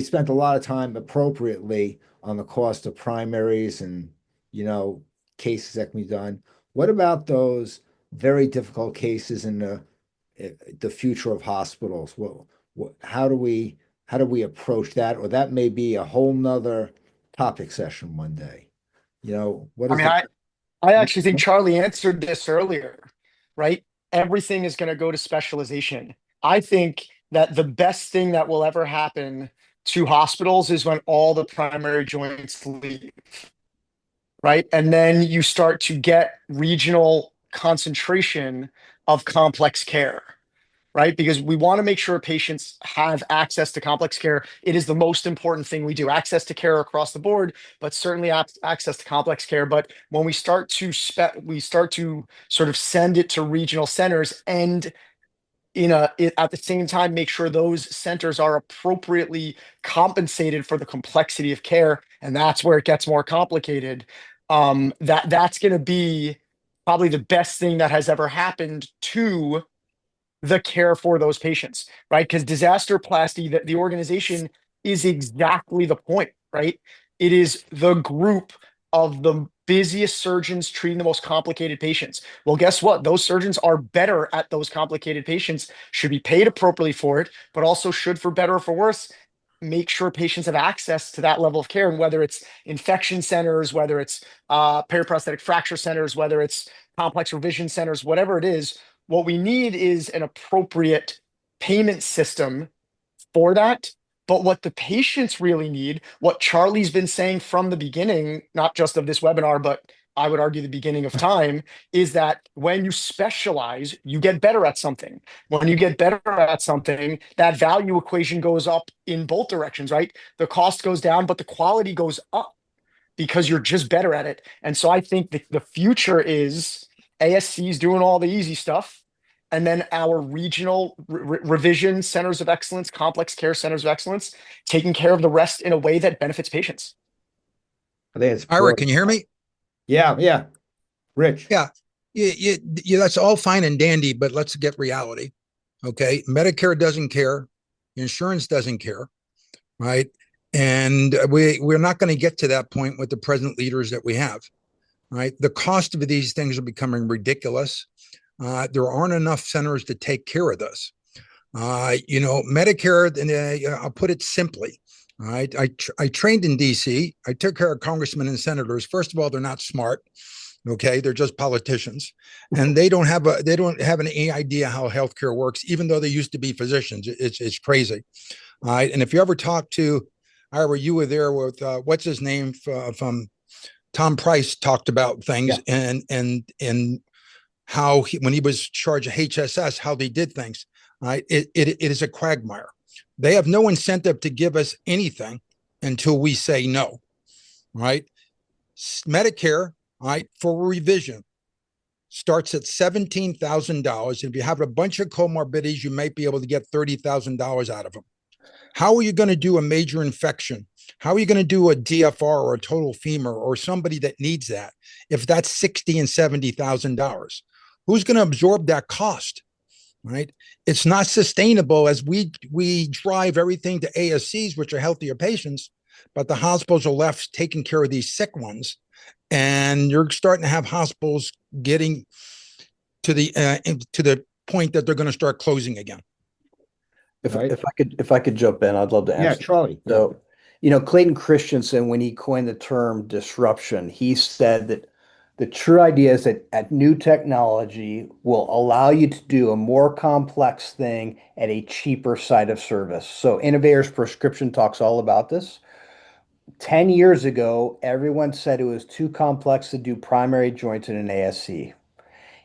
spent a lot of time appropriately on the cost of primaries and, cases that can be done. What about those very difficult cases in the future of hospitals? How do we approach that? Or that may be a whole nother topic session one day. I actually think Charlie answered this earlier, right? Everything is going to go to specialization. I think that the best thing that will ever happen to hospitals is when all the primary joints leave, right? And then you start to get regional concentration of complex care, right? Because we want to make sure patients have access to complex care. It is the most important thing we do. Access to care across the board, but certainly access to complex care. But when we start to sort of send it to regional centers and at the same time, make sure those centers are appropriately compensated for the complexity of care, and that's where it gets more complicated. That's going to be probably the best thing that has ever happened to the care for those patients, right? Because Disasterplasty, the organization, is exactly the point, right? It is the group of the busiest surgeons treating the most complicated patients. Well, guess what? Those surgeons are better at those complicated patients, should be paid appropriately for it, but also should, for better or for worse, make sure patients have access to that level of care. And whether it's infection centers, whether it's periprosthetic fracture centers, whether it's complex revision centers, whatever it is, what we need is an appropriate payment system for that. But what the patients really need, what Charlie's been saying from the beginning, not just of this webinar, but I would argue the beginning of time, is that when you specialize, you get better at something. When you get better at something, that value equation goes up in both directions, right? The cost goes down, but the quality goes up because you're just better at it. And so I think the future is ASCs doing all the easy stuff, and then our regional revision centers of excellence, complex care centers of excellence, taking care of the rest in a way that benefits patients. I think it's Ira, brilliant. can you hear me? Yeah. Rich. Yeah. That's all fine and dandy, but let's get reality. Okay. Medicare doesn't care. Insurance doesn't care. Right. And we're not going to get to that point with the present leaders that we have. Right. The cost of these things are becoming ridiculous. There aren't enough centers to take care of this. Medicare, I'll put it simply. All right. I trained in DC. I took care of congressmen and senators. First of all, they're not smart. Okay. They're just politicians, and they don't have any idea how healthcare works, even though they used to be physicians. It's crazy. All right. And if you ever talk to, Ira, you were there with, what's his name from Tom Price talked about things, and how when he was charged of HSS, how they did things. Right. It is a quagmire. They have no incentive to give us anything until we say no. Right. Medicare, right, for revision starts at $17,000. If you have a bunch of comorbidities, you might be able to get $30,000 out of them. How are you going to do a major infection? How are you going to do a DFR or a total femur or somebody that needs that if that's $60,000 and $70,000? Who's going to absorb that cost? Right? It's not sustainable as we drive everything to ASCs, which are healthier patients, but the hospitals are left taking care of these sick ones. And you're starting to have hospitals getting to the point that they're going to start closing again. If I could jump in, I'd love to answer. Yeah, Charlie. So, Clayton Christensen, when he coined the term disruption, he said that the true idea is that new technology will allow you to do a more complex thing at a cheaper site of service. So Innovators Prescription talks all about this. 10 years ago, everyone said it was too complex to do primary joints in an ASC.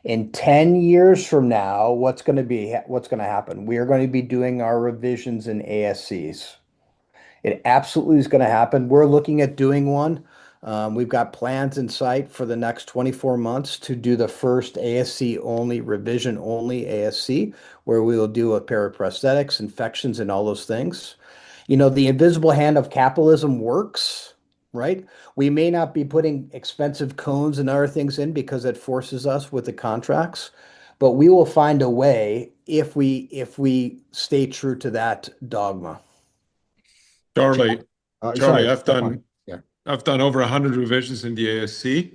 In 10 years from now, what's going to happen? We are going to be doing our revisions in ASCs. It absolutely is going to happen. We're looking at doing one. We've got plans in sight for the next 24 months to do the first ASC only, revision only ASC, where we will do a periprosthetics, infections, and all those things. The invisible hand of capitalism works, right? We may not be putting expensive cones and other things in because it forces us with the contracts, but we will find a way if we stay true to that dogma. Charlie, Sorry, I've done over 100 revisions in the ASC,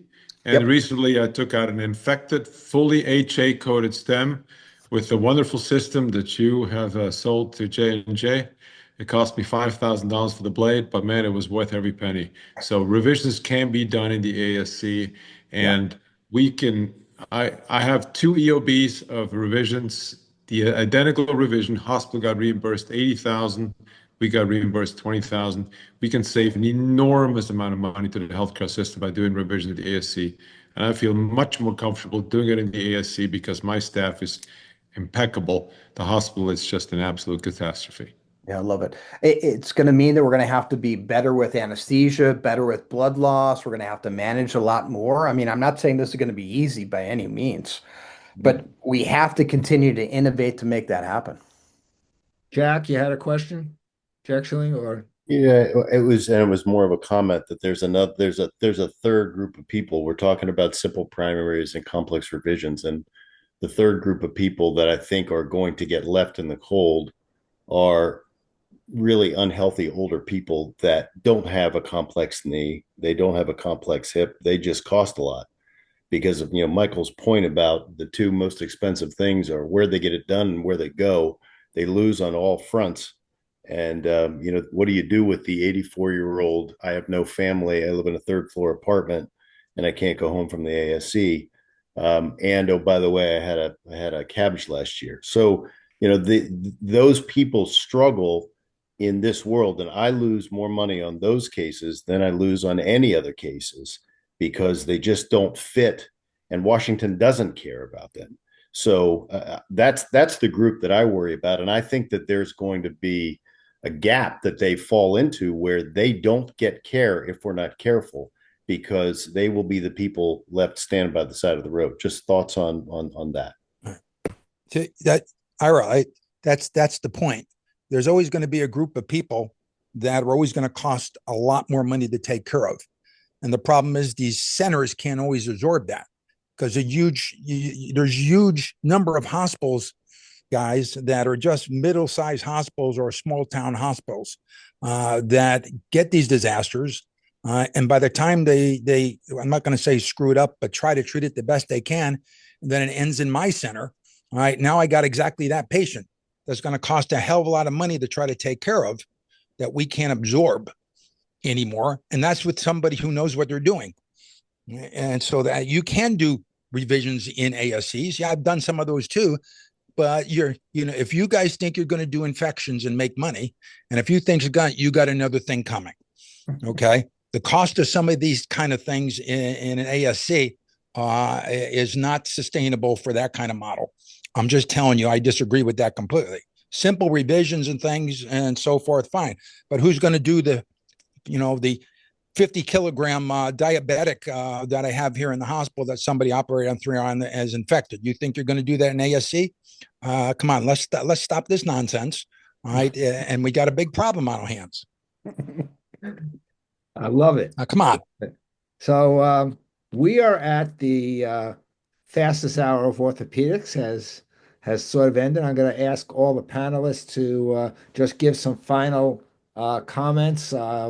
and recently I took out an infected, fully HA coated stem with a wonderful system that you have sold to J&J. It cost me $5,000 for the blade, but man, it was worth every penny. So revisions can be done in the ASC, and we can. I have 2 EOBs of revisions. The identical revision, hospital got reimbursed $80,000. We got reimbursed $20,000. We can save an enormous amount of money to the healthcare system by doing revision at the ASC. And I feel much more comfortable doing it in the ASC because my staff is impeccable. The hospital is just an absolute catastrophe. Yeah, I love it. It's going to mean that we're going to have to be better with anesthesia, better with blood loss. We're going to have to manage a lot more. I mean, I'm not saying this is going to be easy by any means, but we have to continue to innovate to make that happen. Jack, you had a question? Jack Schilling, or Yeah, it was more of a comment that there's a third group of people. We're talking about simple primaries and complex revisions, and the third group of people that I think are going to get left in the cold are really unhealthy older people that don't have a complex knee, they don't have a complex hip, they just cost a lot. Because of Michael's point about the 2 most expensive things are where they get it done and where they go. They lose on all fronts. And what do you do with the 84-year-old? I have no family. I live in a third floor apartment, and I can't go home from the ASC. And oh, by the way, I had a cabbage last year. So those people struggle in this world, and I lose more money on those cases than I lose on any other cases because they just don't fit, and Washington doesn't care about them. So that's the group that I worry about, and I think that there's going to be a gap that they fall into where they don't get care if we're not careful, because they will be the people left standing by the side of the road. Just thoughts on that. So that, Ira, that's the point. There's always going to be a group of people that are always going to cost a lot more money to take care of. And the problem is these centers can't always absorb that because there's huge number of hospitals, guys, that are just middle-sized hospitals or small town hospitals that get these disasters. And by the time they, I'm not going to say screw it up, but try to treat it the best they can, then it ends in my center. All right, now I got exactly that patient that's going to cost a hell of a lot of money to try to take care of that we can't absorb anymore. And that's with somebody who knows what they're doing. And so that you can do revisions in ASCs. Yeah, I've done some of those too. But if you guys think you're going to do infections and make money, and if you think you got another thing coming, okay? The cost of some of these kind of things in an ASC is not sustainable for that kind of model. I'm just telling you, I disagree with that completely. Simple revisions and things and so forth, fine. But who's going to do the 50-kilogram diabetic that I have here in the hospital that somebody operated on 3 on as infected? You think you're going to do that in ASC? Come on, let's stop this nonsense. All right, and we got a big problem on our hands. I love it. Come on. So we are at the fastest hour of orthopedics has sort of ended. I'm going to ask all the panelists to just give some final comments. I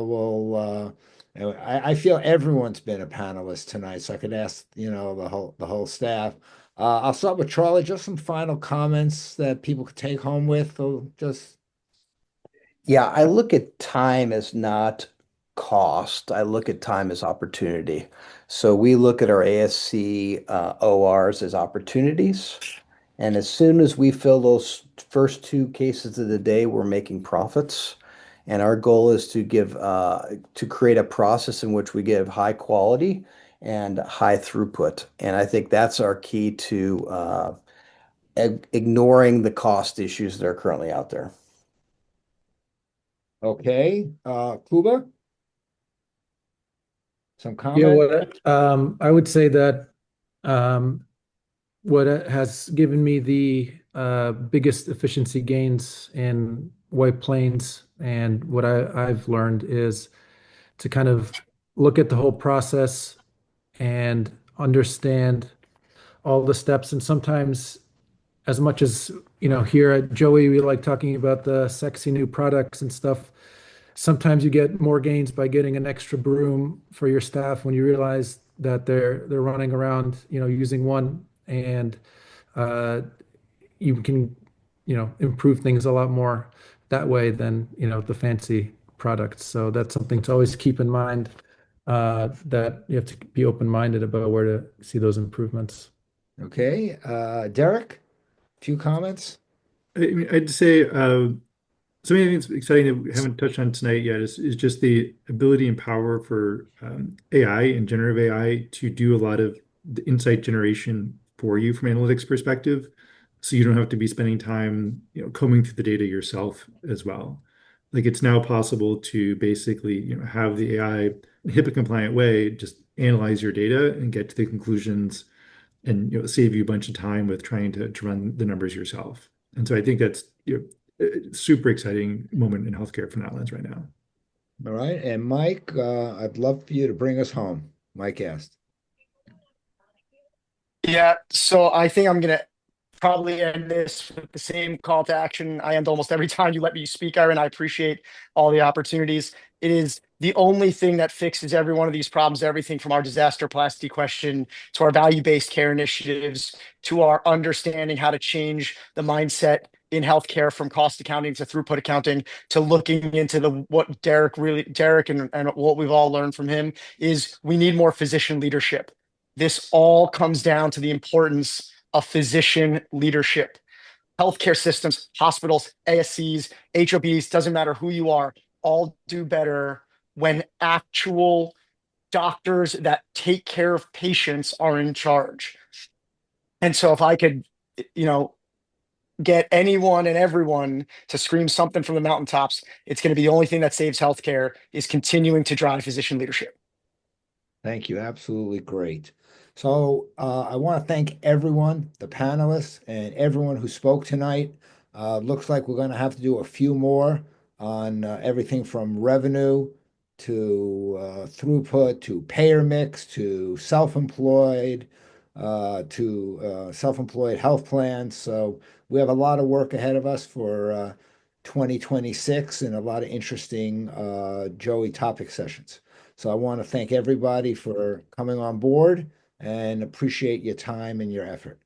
feel everyone's been a panelist tonight, so I could ask the whole staff. I'll start with Charlie. Just some final comments that people could take home with. Yeah, I look at time as not cost. I look at time as opportunity. So we look at our ASC ORs as opportunities. And as soon as we fill those first 2 cases of the day, we're making profits. And our goal is to create a process in which we give high quality and high throughput. And I think that's our key to ignoring the cost issues that are currently out there. Okay, Kuba, some comments? I would say that what has given me the biggest efficiency gains in White Plains and what I've learned is to kind of look at the whole process and understand all the steps. And sometimes, as much as here at Joey, we like talking about the sexy new products and stuff. Sometimes you get more gains by getting an extra broom for your staff when you realize that they're running around, using one, and you can, improve things a lot more that way than, the fancy products. So that's something to always keep in mind, that you have to be open-minded about where to see those improvements. Okay, Derek, a few comments? I'd say something that's exciting that we haven't touched on tonight yet is just the ability and power for AI and generative AI to do a lot of the insight generation for you from analytics perspective. So you don't have to be spending time, combing through the data yourself as well. Like it's now possible to basically, have the AI in a HIPAA compliant way, just analyze your data and get to the conclusions and save you a bunch of time with trying to run the numbers yourself. And so I think that's a super exciting moment in healthcare from that lens right now. All right. And Mike, I'd love for you to bring us home. Mike asked. Yeah, so I think I'm going to probably end this with the same call to action I end almost every time you let me speak, Aaron. I appreciate all the opportunities. It is the only thing that fixes every one of these problems, everything from our disaster plasty question to our value-based care initiatives to our understanding how to change the mindset in healthcare, from cost accounting to throughput accounting to looking into what Derek and what we've all learned from him is we need more physician leadership. This all comes down to the importance of physician leadership. Healthcare systems, hospitals, ASCs, HOPs, doesn't matter who you are, all do better when actual doctors that take care of patients are in charge. And so if I could, you know, get anyone and everyone to scream something from the mountaintops, it's going to be the only thing that saves healthcare is continuing to drive physician leadership. Thank you. Absolutely great. So I want to thank everyone, the panelists, and everyone who spoke tonight. Looks like we're going to have to do a few more on everything from revenue to throughput to payer mix to self-employed health plans. So we have a lot of work ahead of us for 2026 and a lot of interesting Joey topic sessions. So I want to thank everybody for coming on board and appreciate your time and your effort.